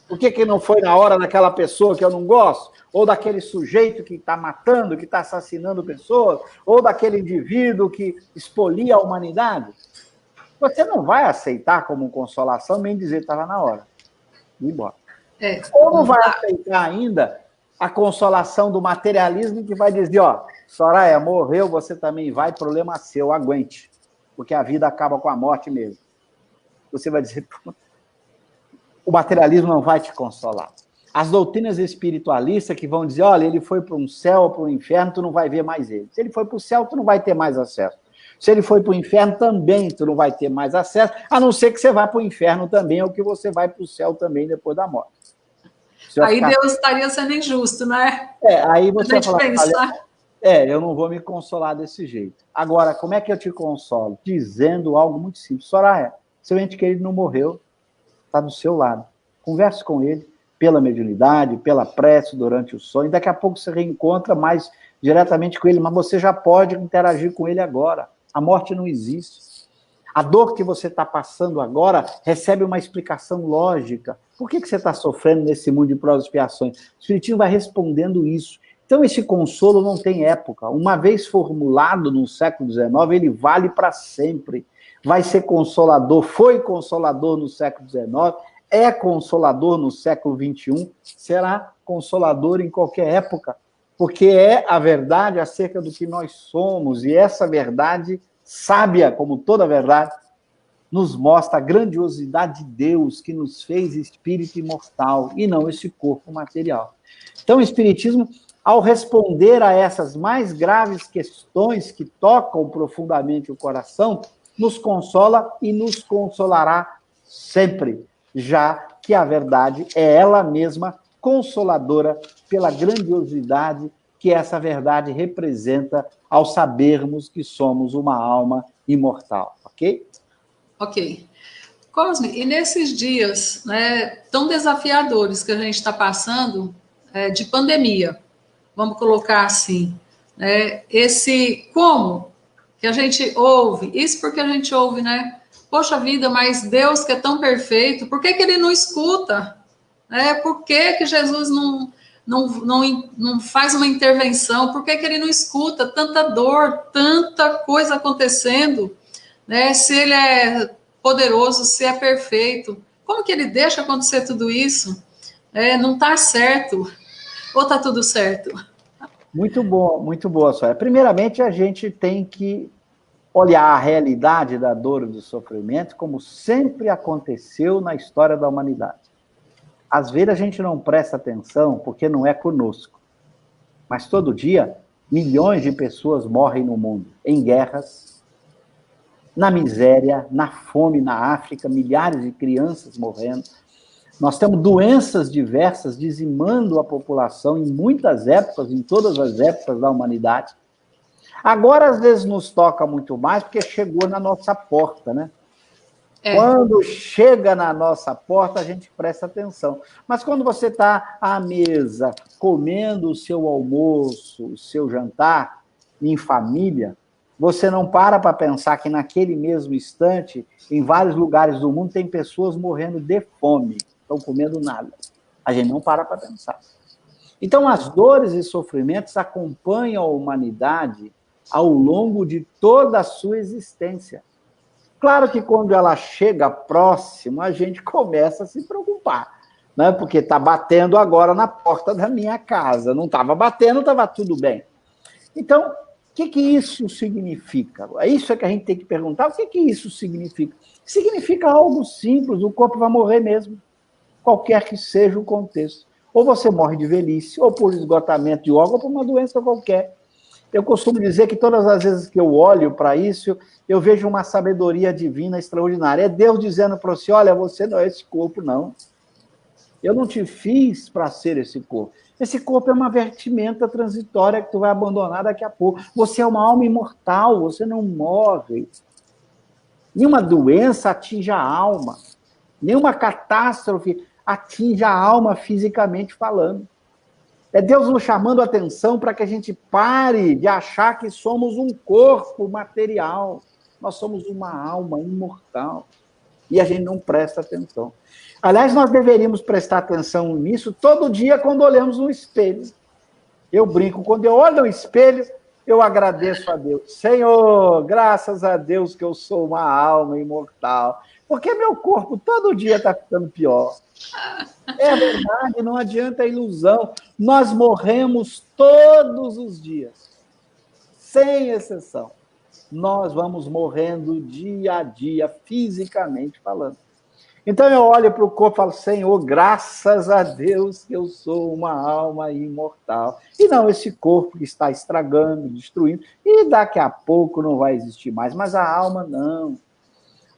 Por que não foi na hora daquela pessoa que eu não gosto? Ou daquele sujeito que está matando, que está assassinando pessoas? Ou daquele indivíduo que expolia a humanidade? Você não vai aceitar como consolação nem dizer que estava na hora. Ir embora. Ou não vai aceitar ainda a consolação do materialismo que vai dizer, ó, Soraya, morreu, você também vai, problema seu, aguente. Porque a vida acaba com a morte mesmo. Você vai dizer, o materialismo não vai te consolar. As doutrinas espiritualistas que vão dizer, olha, ele foi para um céu ou para um inferno, tu não vai ver mais ele. Se ele foi para o céu, tu não vai ter mais acesso. Se ele foi para o inferno, também tu não vai ter mais acesso, a não ser que você vá para o inferno também, ou que você vai para o céu também depois da morte. Aí Deus estaria sendo injusto, né? Aí você fala, olha, eu não vou me consolar desse jeito. Agora, como é que eu te consolo? Dizendo algo muito simples. Soraya, seu ente querido não morreu, está do seu lado. Converse com ele, pela mediunidade, pela prece durante o sonho. Daqui a pouco você reencontra mais diretamente com ele, mas você já pode interagir com ele agora. A morte não existe. A dor que você está passando agora recebe uma explicação lógica. Por que você está sofrendo nesse mundo de provas e expiações? O Espiritismo vai respondendo isso. Então, esse consolo não tem época. Uma vez formulado no século XIX, ele vale para sempre. Vai ser consolador, foi consolador no século XIX, é consolador no século XXI, será consolador em qualquer época, porque é a verdade acerca do que nós somos, e essa verdade sábia, como toda verdade, nos mostra a grandiosidade de Deus que nos fez espírito imortal, e não esse corpo material. Então, o Espiritismo, ao responder a essas mais graves questões que tocam profundamente o coração, nos consola e nos consolará sempre, já que a verdade é ela mesma consoladora pela grandiosidade que essa verdade representa ao sabermos que somos uma alma imortal, ok? Ok. Cosme, e nesses dias, né, tão desafiadores que a gente está passando, de pandemia, vamos colocar assim, né, como que a gente ouve, isso porque a gente ouve, né? Poxa vida, mas Deus que é tão perfeito, por que ele não escuta? Por que Jesus não faz uma intervenção? Por que ele não escuta tanta dor, tanta coisa acontecendo? Né? Se ele é poderoso, se é perfeito, como que ele deixa acontecer tudo isso? Não está certo? Ou está tudo certo? Muito boa, Sônia. Primeiramente, a gente tem que olhar a realidade da dor e do sofrimento como sempre aconteceu na história da humanidade. Às vezes a gente não presta atenção porque não é conosco. Mas todo dia, milhões de pessoas morrem no mundo, em guerras, na miséria, na fome na África, milhares de crianças morrendo. Nós temos doenças diversas dizimando a população em muitas épocas, em todas as épocas da humanidade. Agora, às vezes, nos toca muito mais porque chegou na nossa porta, né? Quando chega na nossa porta, a gente presta atenção. Mas quando você está à mesa, comendo o seu almoço, o seu jantar, em família, você não para pensar que naquele mesmo instante, em vários lugares do mundo, tem pessoas morrendo de fome, estão comendo nada. A gente não para pensar. Então, as dores e sofrimentos acompanham a humanidade ao longo de toda a sua existência. Claro que quando ela chega próximo, a gente começa a se preocupar, né? Porque está batendo agora na porta da minha casa. Não estava batendo, estava tudo bem. Então, o que isso significa? É isso que a gente tem que perguntar. O que isso significa? Significa algo simples, o corpo vai morrer mesmo, qualquer que seja o contexto. Ou você morre de velhice, ou por esgotamento de órgão, ou por uma doença qualquer. Eu costumo dizer que todas as vezes que eu olho para isso, eu vejo uma sabedoria divina extraordinária. É Deus dizendo para você, olha, você não é esse corpo, não. Eu não te fiz para ser esse corpo. Esse corpo é uma vestimenta transitória que tu vai abandonar daqui a pouco. Você é uma alma imortal, você não morre. Nenhuma doença atinge a alma. Nenhuma catástrofe atinge a alma fisicamente falando. É Deus nos chamando a atenção para que a gente pare de achar que somos um corpo material. Nós somos uma alma imortal. E a gente não presta atenção. Aliás, nós deveríamos prestar atenção nisso todo dia quando olhamos no espelho. Eu brinco, quando eu olho no espelho, eu agradeço a Deus. Senhor, graças a Deus que eu sou uma alma imortal. Porque meu corpo todo dia está ficando pior. É verdade, não adianta a ilusão. Nós morremos todos os dias, sem exceção. Nós vamos morrendo dia a dia, fisicamente falando. Então eu olho para o corpo e falo, Senhor, graças a Deus que eu sou uma alma imortal. E não esse corpo que está estragando, destruindo, e daqui a pouco não vai existir mais. Mas a alma não.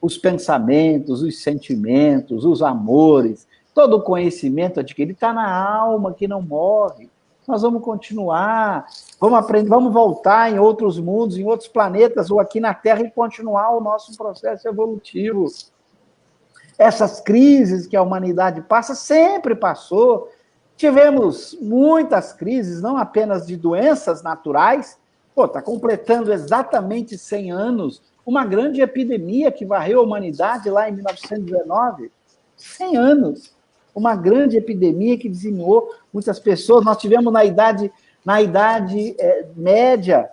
Os pensamentos, os sentimentos, os amores, todo o conhecimento adquirido está na alma que não morre. Nós vamos continuar, vamos aprender, vamos voltar em outros mundos, em outros planetas, ou aqui na Terra, e continuar o nosso processo evolutivo. Essas crises que a humanidade passa, sempre passou. Tivemos muitas crises, não apenas de doenças naturais. Está completando exatamente 100 anos uma grande epidemia que varreu a humanidade lá em 1919. 100 anos. Uma grande epidemia que dizimou muitas pessoas. Nós tivemos na idade média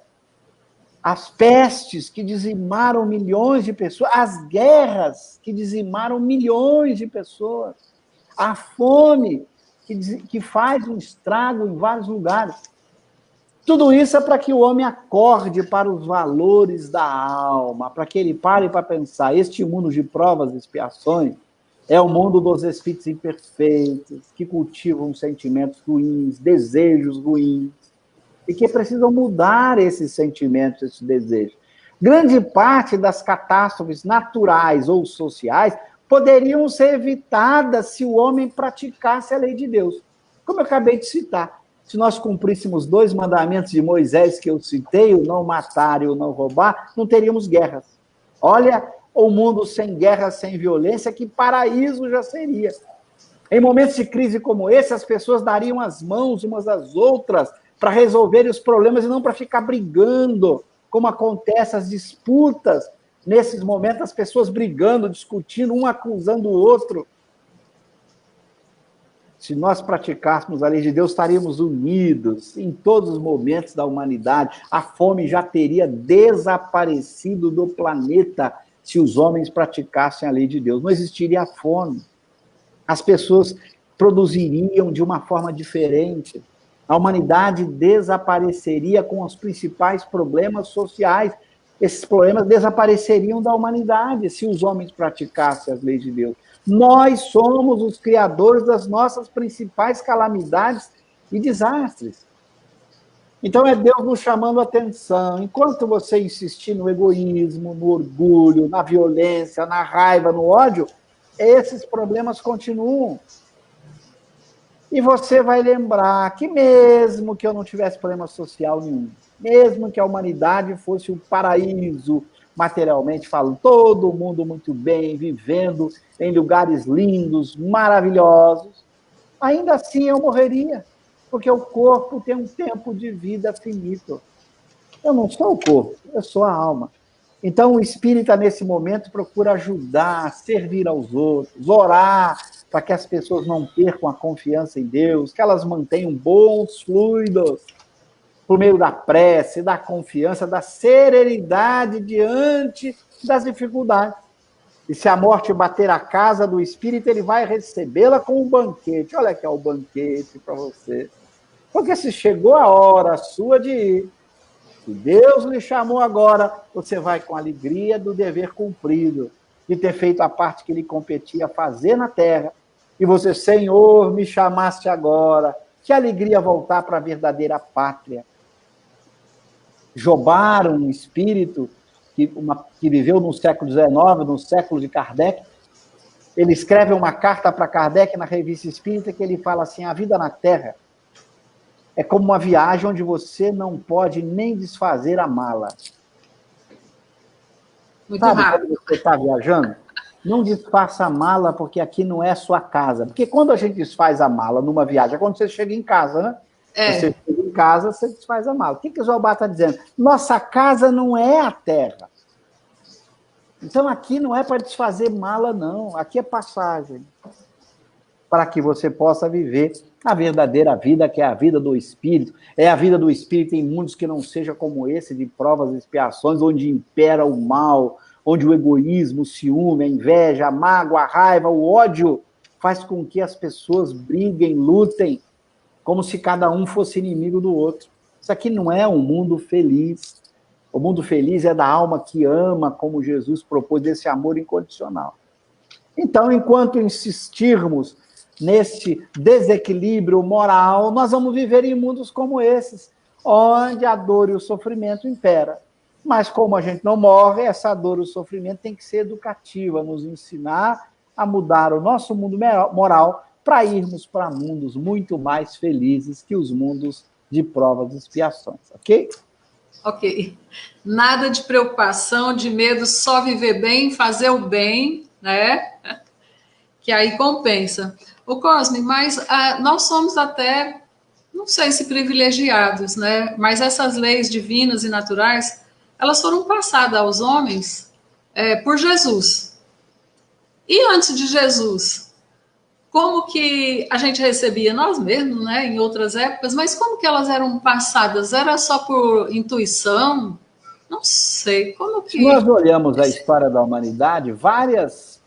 as pestes que dizimaram milhões de pessoas, as guerras que dizimaram milhões de pessoas, a fome que faz um estrago em vários lugares. Tudo isso é para que o homem acorde para os valores da alma, para que ele pare para pensar, este mundo de provas e expiações é o mundo dos espíritos imperfeitos, que cultivam sentimentos ruins, desejos ruins, e que precisam mudar esses sentimentos, esses desejos. Grande parte das catástrofes naturais ou sociais poderiam ser evitadas se o homem praticasse a lei de Deus. Como eu acabei de citar, se nós cumpríssemos 2 mandamentos de Moisés que eu citei, o não matar e o não roubar, não teríamos guerras. Olha, o mundo sem guerra, sem violência, que paraíso já seria. Em momentos de crise como esse, as pessoas dariam as mãos umas às outras para resolverem os problemas e não para ficar brigando, como acontece as disputas. Nesses momentos, as pessoas brigando, discutindo, um acusando o outro. Se nós praticássemos a lei de Deus, estaríamos unidos em todos os momentos da humanidade. A fome já teria desaparecido do planeta se os homens praticassem a lei de Deus. Não existiria fome. As pessoas produziriam de uma forma diferente. A humanidade desapareceria com os principais problemas sociais. Esses problemas desapareceriam da humanidade se os homens praticassem as leis de Deus. Nós somos os criadores das nossas principais calamidades e desastres. Então é Deus nos chamando a atenção. Enquanto você insistir no egoísmo, no orgulho, na violência, na raiva, no ódio, esses problemas continuam. E você vai lembrar que mesmo que eu não tivesse problema social nenhum, mesmo que a humanidade fosse um paraíso, materialmente falando, todo mundo muito bem, vivendo em lugares lindos, maravilhosos, ainda assim eu morreria, porque o corpo tem um tempo de vida finito. Eu não sou o corpo, eu sou a alma. Então o espírita, nesse momento, procura ajudar, servir aos outros, orar, para que as pessoas não percam a confiança em Deus, que elas mantenham bons fluidos, por meio da prece, da confiança, da serenidade diante das dificuldades. E se a morte bater a casa do espírito, ele vai recebê-la com um banquete. Olha aqui, ó, o banquete para você. Porque se chegou a hora sua de ir, se Deus lhe chamou agora, você vai com a alegria do dever cumprido, de ter feito a parte que lhe competia fazer na terra. E você, Senhor, me chamaste agora. Que alegria voltar para a verdadeira pátria. Jobar, um espírito que viveu no século XIX, no século de Kardec, ele escreve uma carta para Kardec na Revista Espírita que ele fala assim, a vida na Terra é como uma viagem onde você não pode nem desfazer a mala. Muito Sabe, rápido. quando você está viajando, não desfaça a mala porque aqui não é sua casa. Porque quando a gente desfaz a mala numa viagem, é quando você chega em casa, né? Você chega em casa, você desfaz a mala. O que Zobá está dizendo? Nossa casa não é a terra. Então, aqui não é para desfazer mala, não. Aqui é passagem. Para que você possa viver a verdadeira vida, que é a vida do Espírito. É a vida do Espírito em mundos que não seja como esse, de provas e expiações, onde impera o mal, onde o egoísmo, o ciúme, a inveja, a mágoa, a raiva, o ódio, faz com que as pessoas briguem, lutem, como se cada um fosse inimigo do outro. Isso aqui não é um mundo feliz. O mundo feliz é da alma que ama, como Jesus propôs, esse amor incondicional. Então, enquanto insistirmos nesse desequilíbrio moral, nós vamos viver em mundos como esses, onde a dor e o sofrimento imperam. Mas como a gente não morre, essa dor e o sofrimento tem que ser educativa, nos ensinar a mudar o nosso mundo moral para irmos para mundos muito mais felizes que os mundos de provas e expiações, ok? Ok. Nada de preocupação, de medo, só viver bem, fazer o bem, né? Que aí compensa. Ô Cosme, mas nós somos até, não sei se privilegiados, né? Mas essas leis divinas e naturais, elas foram passadas aos homens por Jesus. E antes de Jesus, como que a gente recebia? Nós mesmos, né? Em outras épocas, mas como que elas eram passadas? Era só por intuição? Não sei. Como que... Se nós olhamos a história da humanidade, várias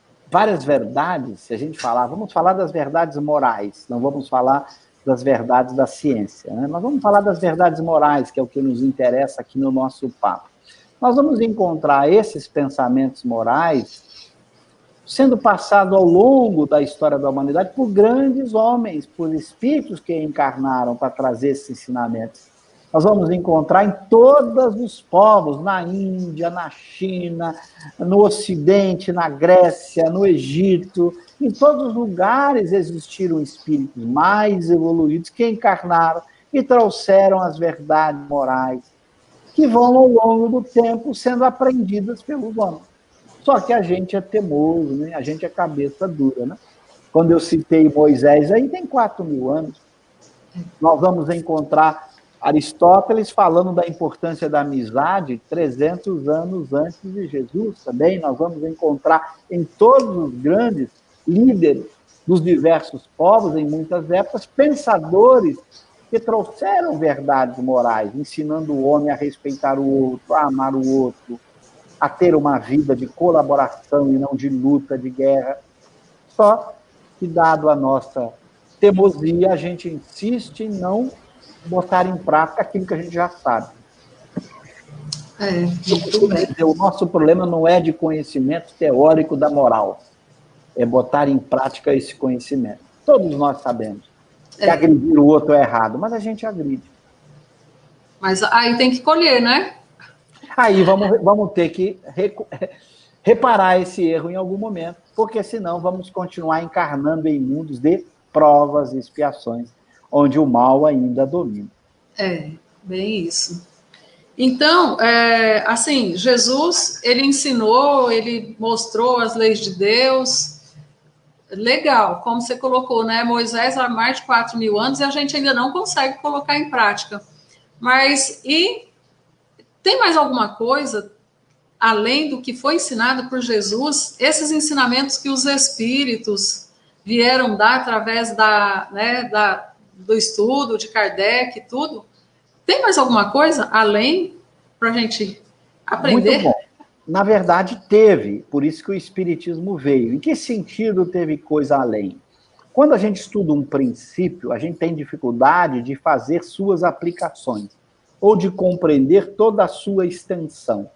verdades, se a gente falar, vamos falar das verdades morais, não vamos falar das verdades da ciência, né? Nós vamos falar das verdades morais, que é o que nos interessa aqui no nosso papo. Nós vamos encontrar esses pensamentos morais sendo passados ao longo da história da humanidade por grandes homens, por espíritos que encarnaram para trazer esses ensinamentos. Nós vamos encontrar em todos os povos, na Índia, na China, no Ocidente, na Grécia, no Egito, em todos os lugares existiram espíritos mais evoluídos que encarnaram e trouxeram as verdades morais que vão, ao longo do tempo, sendo aprendidas pelos homens. Só que a gente é teimoso, né? A gente é cabeça dura, né? Quando eu citei Moisés, aí tem 4.000 anos. Nós vamos encontrar Aristóteles falando da importância da amizade 300 anos antes de Jesus também. Nós vamos encontrar em todos os grandes líderes dos diversos povos, em muitas épocas, pensadores que trouxeram verdades morais, ensinando o homem a respeitar o outro, a amar o outro, a ter uma vida de colaboração e não de luta, de guerra. Só que, dado a nossa teimosia, a gente insiste em não botar em prática aquilo que a gente já sabe. O nosso problema não é de conhecimento teórico da moral, é botar em prática esse conhecimento. Todos nós sabemos que agredir o outro é errado, mas a gente agride. Mas aí tem que colher, né? Aí vamos ter que reparar esse erro em algum momento, porque senão vamos continuar encarnando em mundos de provas e expiações, onde o mal ainda domina. Bem isso. Então, assim, Jesus, ele ensinou, ele mostrou as leis de Deus. Legal, como você colocou, né? Moisés há mais de 4.000 anos e a gente ainda não consegue colocar em prática. Mas, e tem mais alguma coisa, além do que foi ensinado por Jesus, esses ensinamentos que os espíritos vieram dar através do estudo de Kardec e tudo? Tem mais alguma coisa além para a gente aprender? Muito bom. Na verdade, teve, por isso que o Espiritismo veio. Em que sentido teve coisa além? Quando a gente estuda um princípio, a gente tem dificuldade de fazer suas aplicações, ou de compreender toda a sua extensão.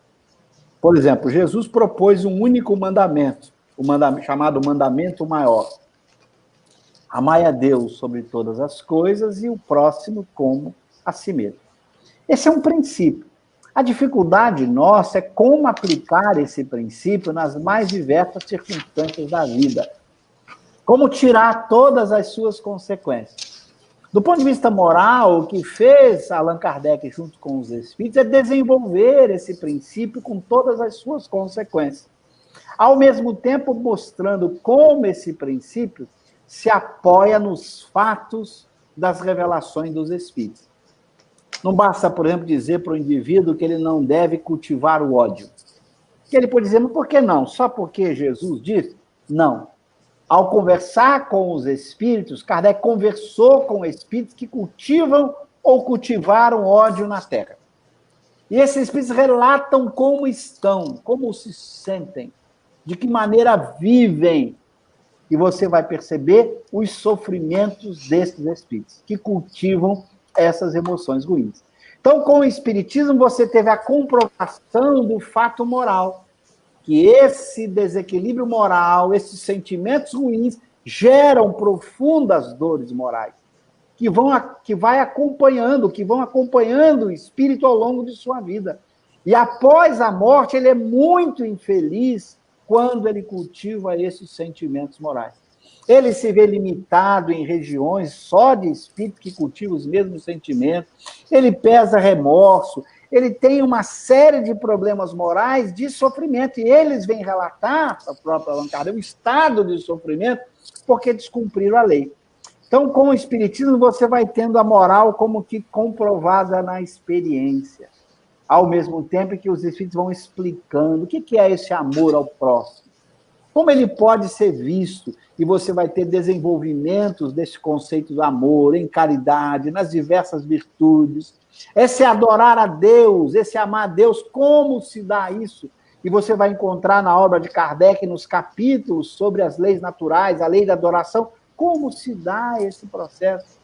Por exemplo, Jesus propôs um único mandamento, chamado mandamento maior. Amai a Deus sobre todas as coisas e o próximo como a si mesmo. Esse é um princípio. A dificuldade nossa é como aplicar esse princípio nas mais diversas circunstâncias da vida. Como tirar todas as suas consequências. Do ponto de vista moral, o que fez Allan Kardec junto com os espíritos é desenvolver esse princípio com todas as suas consequências. Ao mesmo tempo, mostrando como esse princípio se apoia nos fatos das revelações dos Espíritos. Não basta, por exemplo, dizer para o indivíduo que ele não deve cultivar o ódio. Que ele pode dizer, mas por que não? Só porque Jesus disse? Não. Ao conversar com os espíritos, Kardec conversou com espíritos que cultivam ou cultivaram ódio na Terra. E esses espíritos relatam como estão, como se sentem, de que maneira vivem. E você vai perceber os sofrimentos desses espíritos, que cultivam essas emoções ruins. Então, com o Espiritismo, você teve a comprovação do fato moral, que esse desequilíbrio moral, esses sentimentos ruins, geram profundas dores morais, que vão acompanhando o espírito ao longo de sua vida. E após a morte, ele é muito infeliz quando ele cultiva esses sentimentos morais. Ele se vê limitado em regiões só de espírito que cultiva os mesmos sentimentos, ele pesa remorso, ele tem uma série de problemas morais de sofrimento, e eles vêm relatar, a própria Allan Kardec, o estado de sofrimento porque descumpriram a lei. Então, com o Espiritismo, você vai tendo a moral como que comprovada na experiência, ao mesmo tempo que os Espíritos vão explicando o que é esse amor ao próximo, como ele pode ser visto, e você vai ter desenvolvimentos desse conceito do amor, em caridade, nas diversas virtudes. Esse adorar a Deus, esse amar a Deus, como se dá isso? E você vai encontrar na obra de Kardec, nos capítulos sobre as leis naturais, a lei da adoração, como se dá esse processo.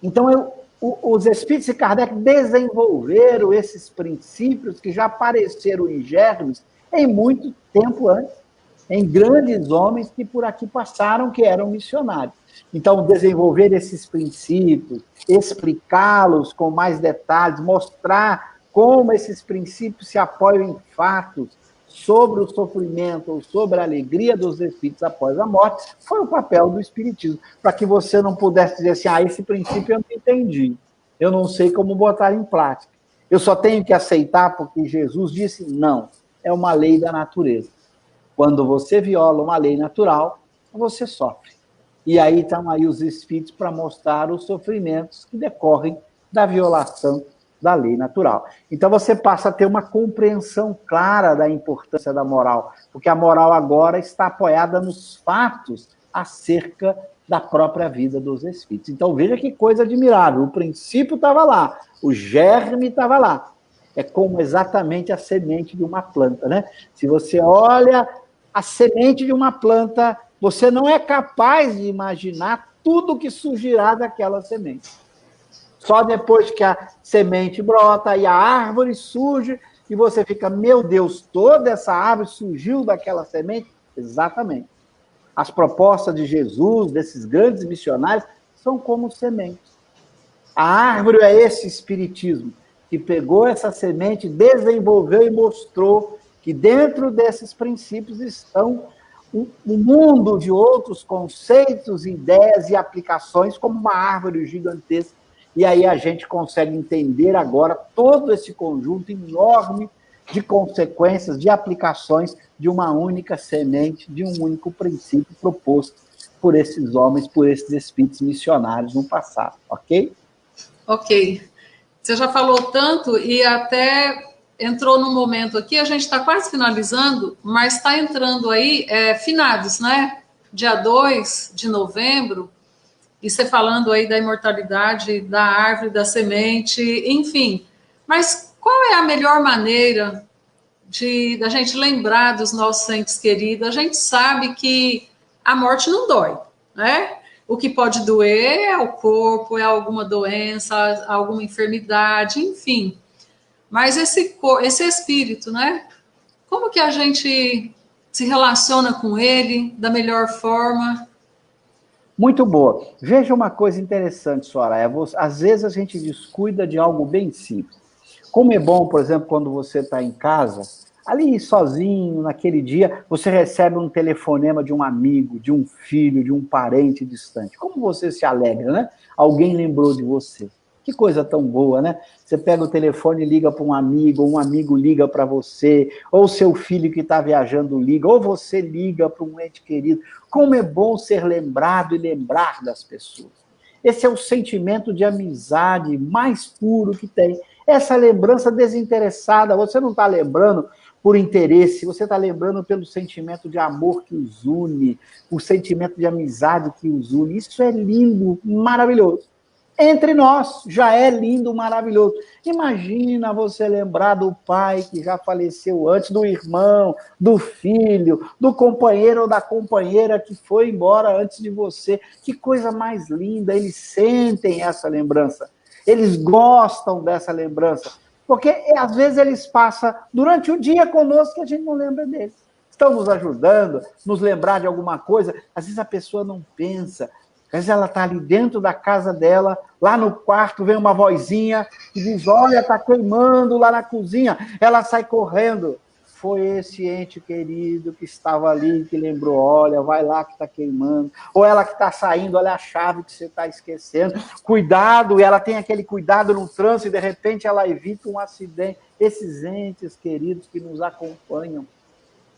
Então, os Espíritos e Kardec desenvolveram esses princípios que já apareceram em germes em muito tempo antes, em grandes homens que por aqui passaram, que eram missionários. Então, desenvolver esses princípios, explicá-los com mais detalhes, mostrar como esses princípios se apoiam em fatos sobre o sofrimento ou sobre a alegria dos espíritos após a morte, foi o papel do Espiritismo, para que você não pudesse dizer assim, esse princípio eu não entendi, eu não sei como botar em prática, eu só tenho que aceitar porque Jesus disse não, é uma lei da natureza. Quando você viola uma lei natural, você sofre. E aí estão aí os espíritos para mostrar os sofrimentos que decorrem da violação da lei natural. Então você passa a ter uma compreensão clara da importância da moral, porque a moral agora está apoiada nos fatos acerca da própria vida dos espíritos. Então veja que coisa admirável, o princípio estava lá, o germe estava lá. É como exatamente a semente de uma planta, né? Se você olha a semente de uma planta, você não é capaz de imaginar tudo que surgirá daquela semente. Só depois que a semente brota e a árvore surge, e você fica, meu Deus, toda essa árvore surgiu daquela semente? Exatamente. As propostas de Jesus, desses grandes missionários, são como sementes. A árvore é esse espiritismo, que pegou essa semente, desenvolveu e mostrou que dentro desses princípios estão um mundo de outros conceitos, ideias e aplicações, como uma árvore gigantesca. E aí a gente consegue entender agora todo esse conjunto enorme de consequências, de aplicações de uma única semente, de um único princípio proposto por esses homens, por esses espíritos missionários no passado, ok? Ok. Você já falou tanto e até entrou num momento aqui, a gente está quase finalizando, mas está entrando aí finados, né? Dia 2 de novembro, e você falando aí da imortalidade da árvore, da semente, enfim. Mas qual é a melhor maneira da gente lembrar dos nossos entes queridos? A gente sabe que a morte não dói, né? O que pode doer é o corpo, é alguma doença, alguma enfermidade, enfim. Mas esse espírito, né? Como que a gente se relaciona com ele da melhor forma? Muito boa. Veja uma coisa interessante, Soraya. Às vezes a gente descuida de algo bem simples. Como é bom, por exemplo, quando você está em casa, ali sozinho, naquele dia, você recebe um telefonema de um amigo, de um filho, de um parente distante. Como você se alegra, né? Alguém lembrou de você. Que coisa tão boa, né? Você pega o telefone e liga para um amigo liga para você, ou seu filho que está viajando liga, ou você liga para um ente querido. Como é bom ser lembrado e lembrar das pessoas. Esse é o sentimento de amizade mais puro que tem. Essa lembrança desinteressada, você não está lembrando por interesse, você está lembrando pelo sentimento de amor que os une, o sentimento de amizade que os une. Isso é lindo, maravilhoso. Entre nós já é lindo, maravilhoso. Imagina você lembrar do pai que já faleceu antes, do irmão, do filho, do companheiro ou da companheira que foi embora antes de você. Que coisa mais linda, eles sentem essa lembrança. Eles gostam dessa lembrança. Porque, às vezes, eles passam durante o dia conosco que a gente não lembra deles. Estão nos ajudando, nos lembrar de alguma coisa. Às vezes a pessoa não pensa. Às vezes ela está ali dentro da casa dela, lá no quarto, vem uma vozinha e diz, olha, está queimando lá na cozinha. Ela sai correndo. Foi esse ente querido que estava ali, que lembrou, olha, vai lá que está queimando. Ou ela que está saindo, olha a chave que você está esquecendo. Cuidado, e ela tem aquele cuidado no trânsito e de repente ela evita um acidente. Esses entes queridos que nos acompanham.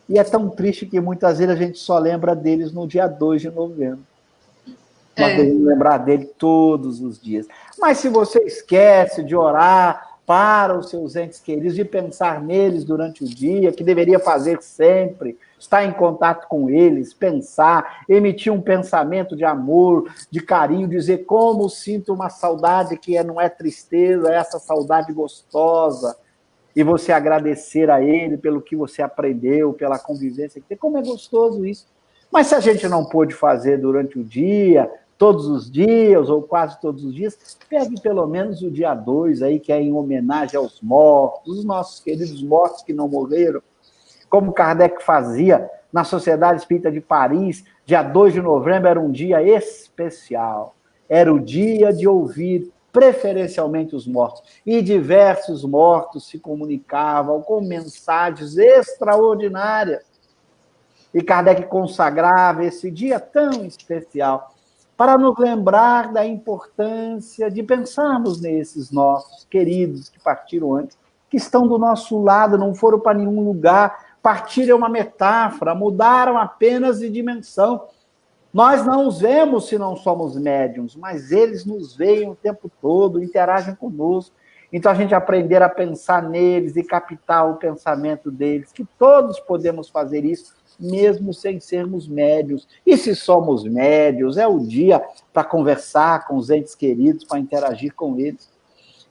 E é tão triste que muitas vezes a gente só lembra deles no dia 2 de novembro. Nós devemos lembrar dele todos os dias. Mas se você esquece de orar para os seus entes queridos, de pensar neles durante o dia, que deveria fazer sempre, estar em contato com eles, pensar, emitir um pensamento de amor, de carinho, dizer como sinto uma saudade que não é tristeza, é essa saudade gostosa, e você agradecer a ele pelo que você aprendeu, pela convivência que tem. Como é gostoso isso. Mas se a gente não pôde fazer durante o dia, todos os dias, ou quase todos os dias, pegue pelo menos o dia 2, aí, que é em homenagem aos mortos, os nossos queridos mortos que não morreram, como Kardec fazia na Sociedade Espírita de Paris, dia 2 de novembro era um dia especial, era o dia de ouvir preferencialmente os mortos, e diversos mortos se comunicavam com mensagens extraordinárias, e Kardec consagrava esse dia tão especial para nos lembrar da importância de pensarmos nesses nossos queridos que partiram antes, que estão do nosso lado, não foram para nenhum lugar. Partir é uma metáfora, mudaram apenas de dimensão. Nós não os vemos se não somos médiuns, mas eles nos veem o tempo todo, interagem conosco. Então, a gente aprender a pensar neles e captar o pensamento deles, que todos podemos fazer isso, mesmo sem sermos médios. E se somos médios, é o dia para conversar com os entes queridos, para interagir com eles.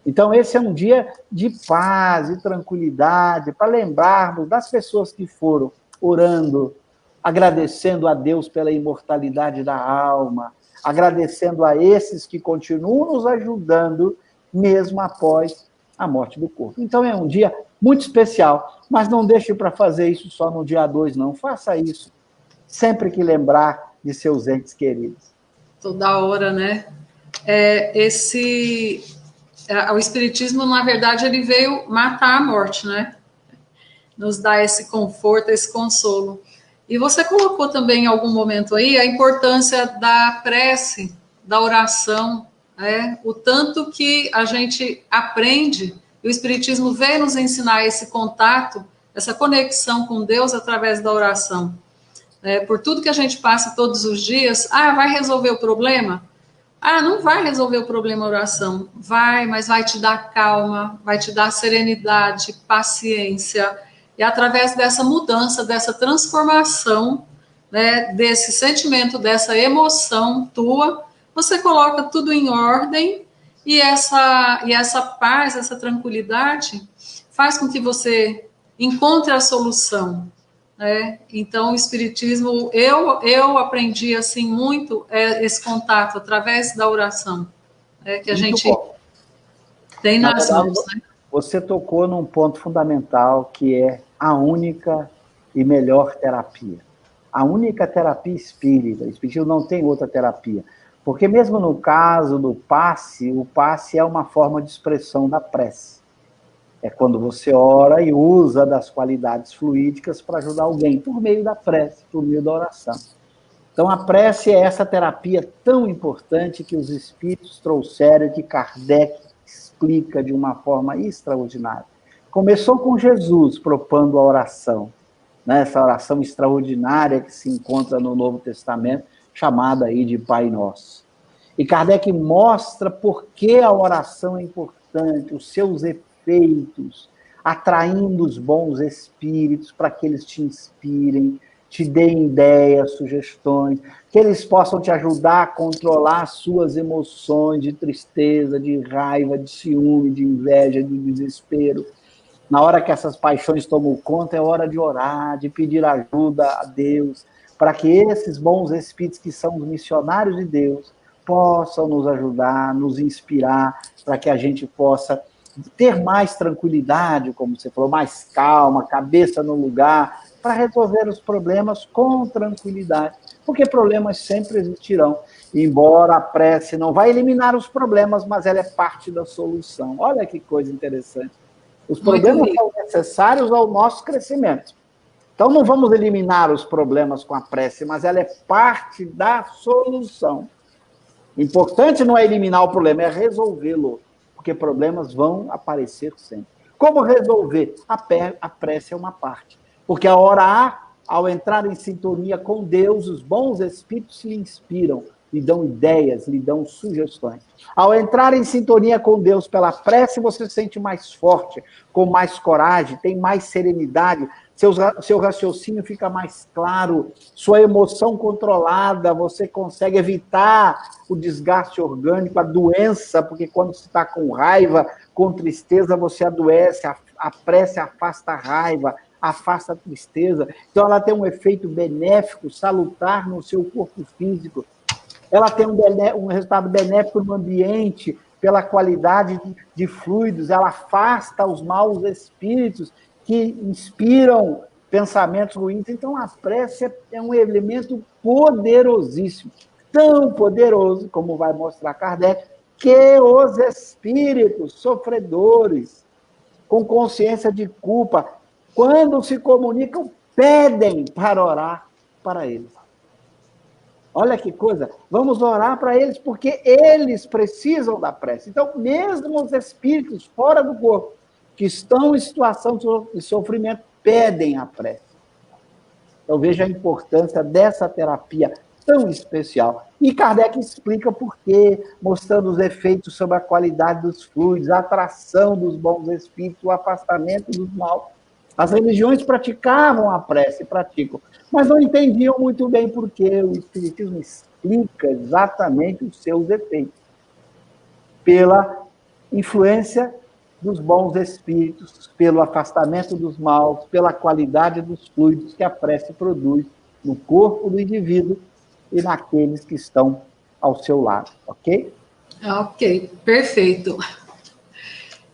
Então, esse é um dia de paz e tranquilidade, para lembrarmos das pessoas que foram orando, agradecendo a Deus pela imortalidade da alma, agradecendo a esses que continuam nos ajudando, mesmo após a morte do corpo. Então, é um dia muito especial, mas não deixe para fazer isso só no dia 2, não. Faça isso sempre que lembrar de seus entes queridos. Toda hora, né? O Espiritismo, na verdade, ele veio matar a morte, né? Nos dá esse conforto, esse consolo. E você colocou também em algum momento aí a importância da prece, da oração, né? O tanto que a gente aprende, e o Espiritismo veio nos ensinar esse contato, essa conexão com Deus através da oração. Por tudo que a gente passa todos os dias, vai resolver o problema? Não vai resolver o problema a oração. Vai, mas vai te dar calma, vai te dar serenidade, paciência. E através dessa mudança, dessa transformação, né, desse sentimento, dessa emoção tua, você coloca tudo em ordem e essa paz, essa tranquilidade faz com que você encontre a solução. Né? Então, o Espiritismo, eu aprendi assim muito esse contato através da oração, que a gente tem nas mãos. Né? Você tocou num ponto fundamental, que é a única e melhor terapia. A única terapia espírita. O espiritismo não tem outra terapia. Porque mesmo no caso do passe, o passe é uma forma de expressão da prece. É quando você ora e usa das qualidades fluídicas para ajudar alguém, por meio da prece, por meio da oração. Então, a prece é essa terapia tão importante que os espíritos trouxeram, que Kardec explica de uma forma extraordinária. Começou com Jesus propondo a oração, né? Essa oração extraordinária que se encontra no Novo Testamento, chamada aí de Pai Nosso. E Kardec mostra por que a oração é importante, os seus efeitos, atraindo os bons espíritos para que eles te inspirem, te deem ideias, sugestões, que eles possam te ajudar a controlar as suas emoções de tristeza, de raiva, de ciúme, de inveja, de desespero. Na hora que essas paixões tomam conta, é hora de orar, de pedir ajuda a Deus, para que esses bons espíritos que são os missionários de Deus possam nos ajudar, nos inspirar, para que a gente possa ter mais tranquilidade, como você falou, mais calma, cabeça no lugar, para resolver os problemas com tranquilidade, porque problemas sempre existirão, embora a prece não vai eliminar os problemas, mas ela é parte da solução. Olha que coisa interessante. Os problemas são necessários ao nosso crescimento. Então, não vamos eliminar os problemas com a prece, mas ela é parte da solução. O importante não é eliminar o problema, é resolvê-lo, porque problemas vão aparecer sempre. Como resolver? A prece é uma parte. Porque a orar, ao entrar em sintonia com Deus, os bons espíritos lhe inspiram, lhe dão ideias, lhe dão sugestões. Ao entrar em sintonia com Deus pela prece, você se sente mais forte, com mais coragem, tem mais serenidade, seu raciocínio fica mais claro, sua emoção controlada, você consegue evitar o desgaste orgânico, a doença, porque quando você está com raiva, com tristeza, você adoece, a prece afasta a raiva, afasta a tristeza. Então, ela tem um efeito benéfico, salutar no seu corpo físico. Ela tem um resultado benéfico no ambiente, pela qualidade de fluidos, ela afasta os maus espíritos que inspiram pensamentos ruins. Então, a prece é um elemento poderosíssimo, tão poderoso, como vai mostrar Kardec, que os espíritos sofredores, com consciência de culpa, quando se comunicam, pedem para orar para eles. Olha que coisa, vamos orar para eles, porque eles precisam da prece. Então, mesmo os espíritos fora do corpo, que estão em situação de sofrimento, pedem a prece. Então, veja a importância dessa terapia tão especial. E Kardec explica por quê, mostrando os efeitos sobre a qualidade dos fluidos, a atração dos bons espíritos, o afastamento dos maus. As religiões praticavam a prece, praticam, mas não entendiam muito bem por quê. O Espiritismo explica exatamente os seus efeitos. Pela influência dos bons espíritos, pelo afastamento dos maus, pela qualidade dos fluidos que a prece produz no corpo do indivíduo e naqueles que estão ao seu lado, ok? Ok, perfeito.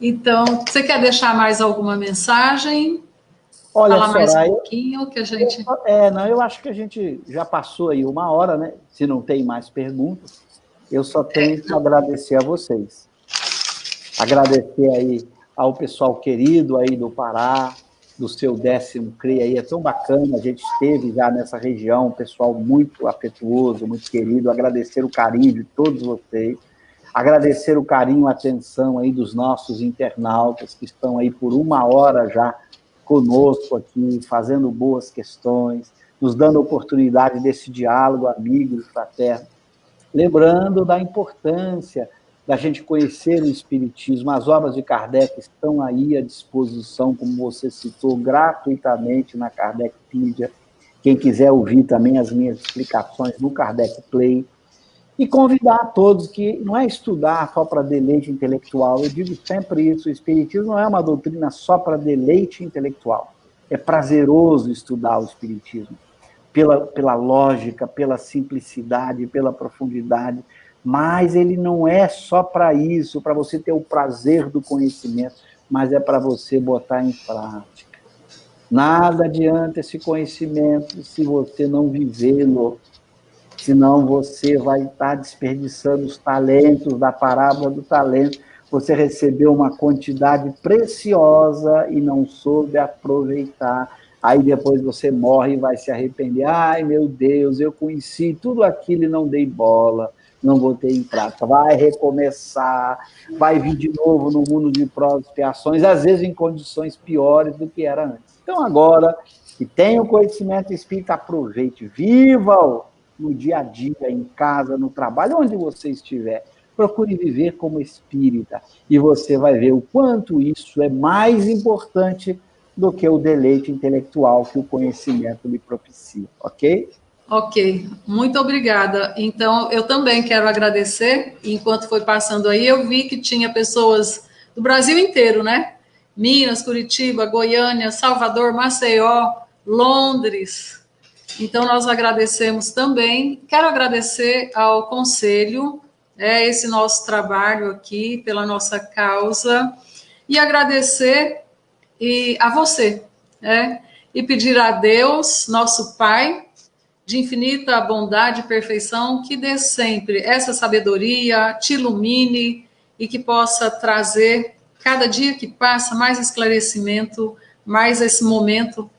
Então, você quer deixar mais alguma mensagem? Olha, falar mais Soraya, um pouquinho que a gente... eu acho que a gente já passou aí 1 hora, né? Se não tem mais perguntas, eu só tenho que agradecer a vocês. Agradecer aí ao pessoal querido aí do Pará, do seu 10º CRE aí, é tão bacana, a gente esteve já nessa região, um pessoal muito afetuoso, muito querido, agradecer o carinho de todos vocês, agradecer o carinho, a atenção aí dos nossos internautas que estão aí por 1 hora já conosco aqui, fazendo boas questões, nos dando a oportunidade desse diálogo amigo e fraterno. Lembrando da importância da gente conhecer o Espiritismo, as obras de Kardec estão aí à disposição, como você citou, gratuitamente na Kardecpedia. Quem quiser ouvir também as minhas explicações no Kardec Play. E convidar a todos que não é estudar só para deleite intelectual, eu digo sempre isso, o Espiritismo não é uma doutrina só para deleite intelectual, é prazeroso estudar o Espiritismo, pela lógica, pela simplicidade, pela profundidade, mas ele não é só para isso, para você ter o prazer do conhecimento, mas é para você botar em prática. Nada adianta esse conhecimento se você não vivê-lo, senão você vai estar desperdiçando os talentos da parábola do talento. Você recebeu uma quantidade preciosa e não soube aproveitar. Aí depois você morre e vai se arrepender. Ai, meu Deus, eu conheci tudo aquilo e não dei bola, não botei em prática. Vai recomeçar, vai vir de novo no mundo de provas e expiações, às vezes em condições piores do que era antes. Então agora, que tem o conhecimento espírita, aproveite, viva-o, no dia a dia, em casa, no trabalho, onde você estiver. Procure viver como espírita e você vai ver o quanto isso é mais importante do que o deleite intelectual que o conhecimento lhe propicia, ok? Ok, muito obrigada. Então, eu também quero agradecer. Enquanto foi passando aí, eu vi que tinha pessoas do Brasil inteiro, né? Minas, Curitiba, Goiânia, Salvador, Maceió, Londres. Então, nós agradecemos também. Quero agradecer ao Conselho, esse nosso trabalho aqui, pela nossa causa, e agradecer a você, e pedir a Deus, nosso Pai, de infinita bondade e perfeição, que dê sempre essa sabedoria, te ilumine e que possa trazer, cada dia que passa, mais esclarecimento, mais esse momento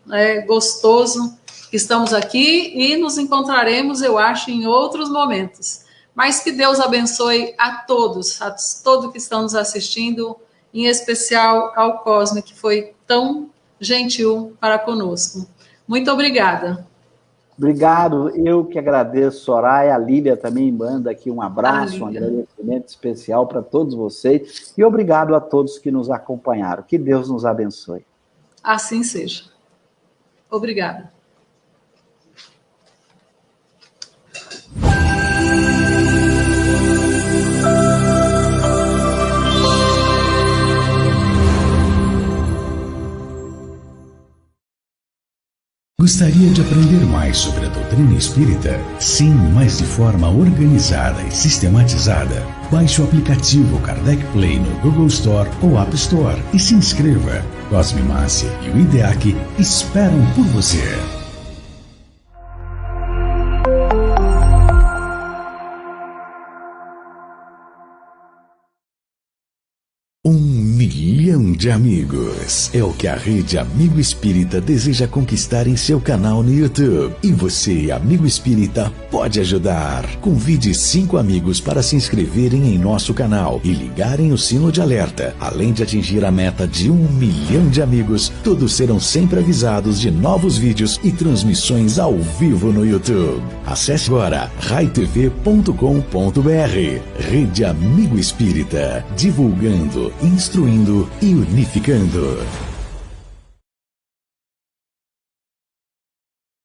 gostoso que estamos aqui e nos encontraremos, eu acho, em outros momentos. Mas que Deus abençoe a todos que estão nos assistindo, em especial ao Cosme, que foi tão gentil para conosco. Muito obrigada. Obrigado, eu que agradeço, Soraya. A Lília também manda aqui um abraço, um agradecimento especial para todos vocês. E obrigado a todos que nos acompanharam. Que Deus nos abençoe. Assim seja. Obrigada. Gostaria de aprender mais sobre a doutrina espírita? Sim, mas de forma organizada e sistematizada. Baixe o aplicativo Kardec Play no Google Store ou App Store e se inscreva. Cosme Massi e o IDEAC esperam por você. Milhão de amigos. É o que a Rede Amigo Espírita deseja conquistar em seu canal no YouTube. E você, amigo espírita, pode ajudar. Convide 5 amigos para se inscreverem em nosso canal e ligarem o sino de alerta. Além de atingir a meta de 1 milhão de amigos, todos serão sempre avisados de novos vídeos e transmissões ao vivo no YouTube. Acesse agora raitv.com.br. Rede Amigo Espírita, divulgando, instruindo e unificando.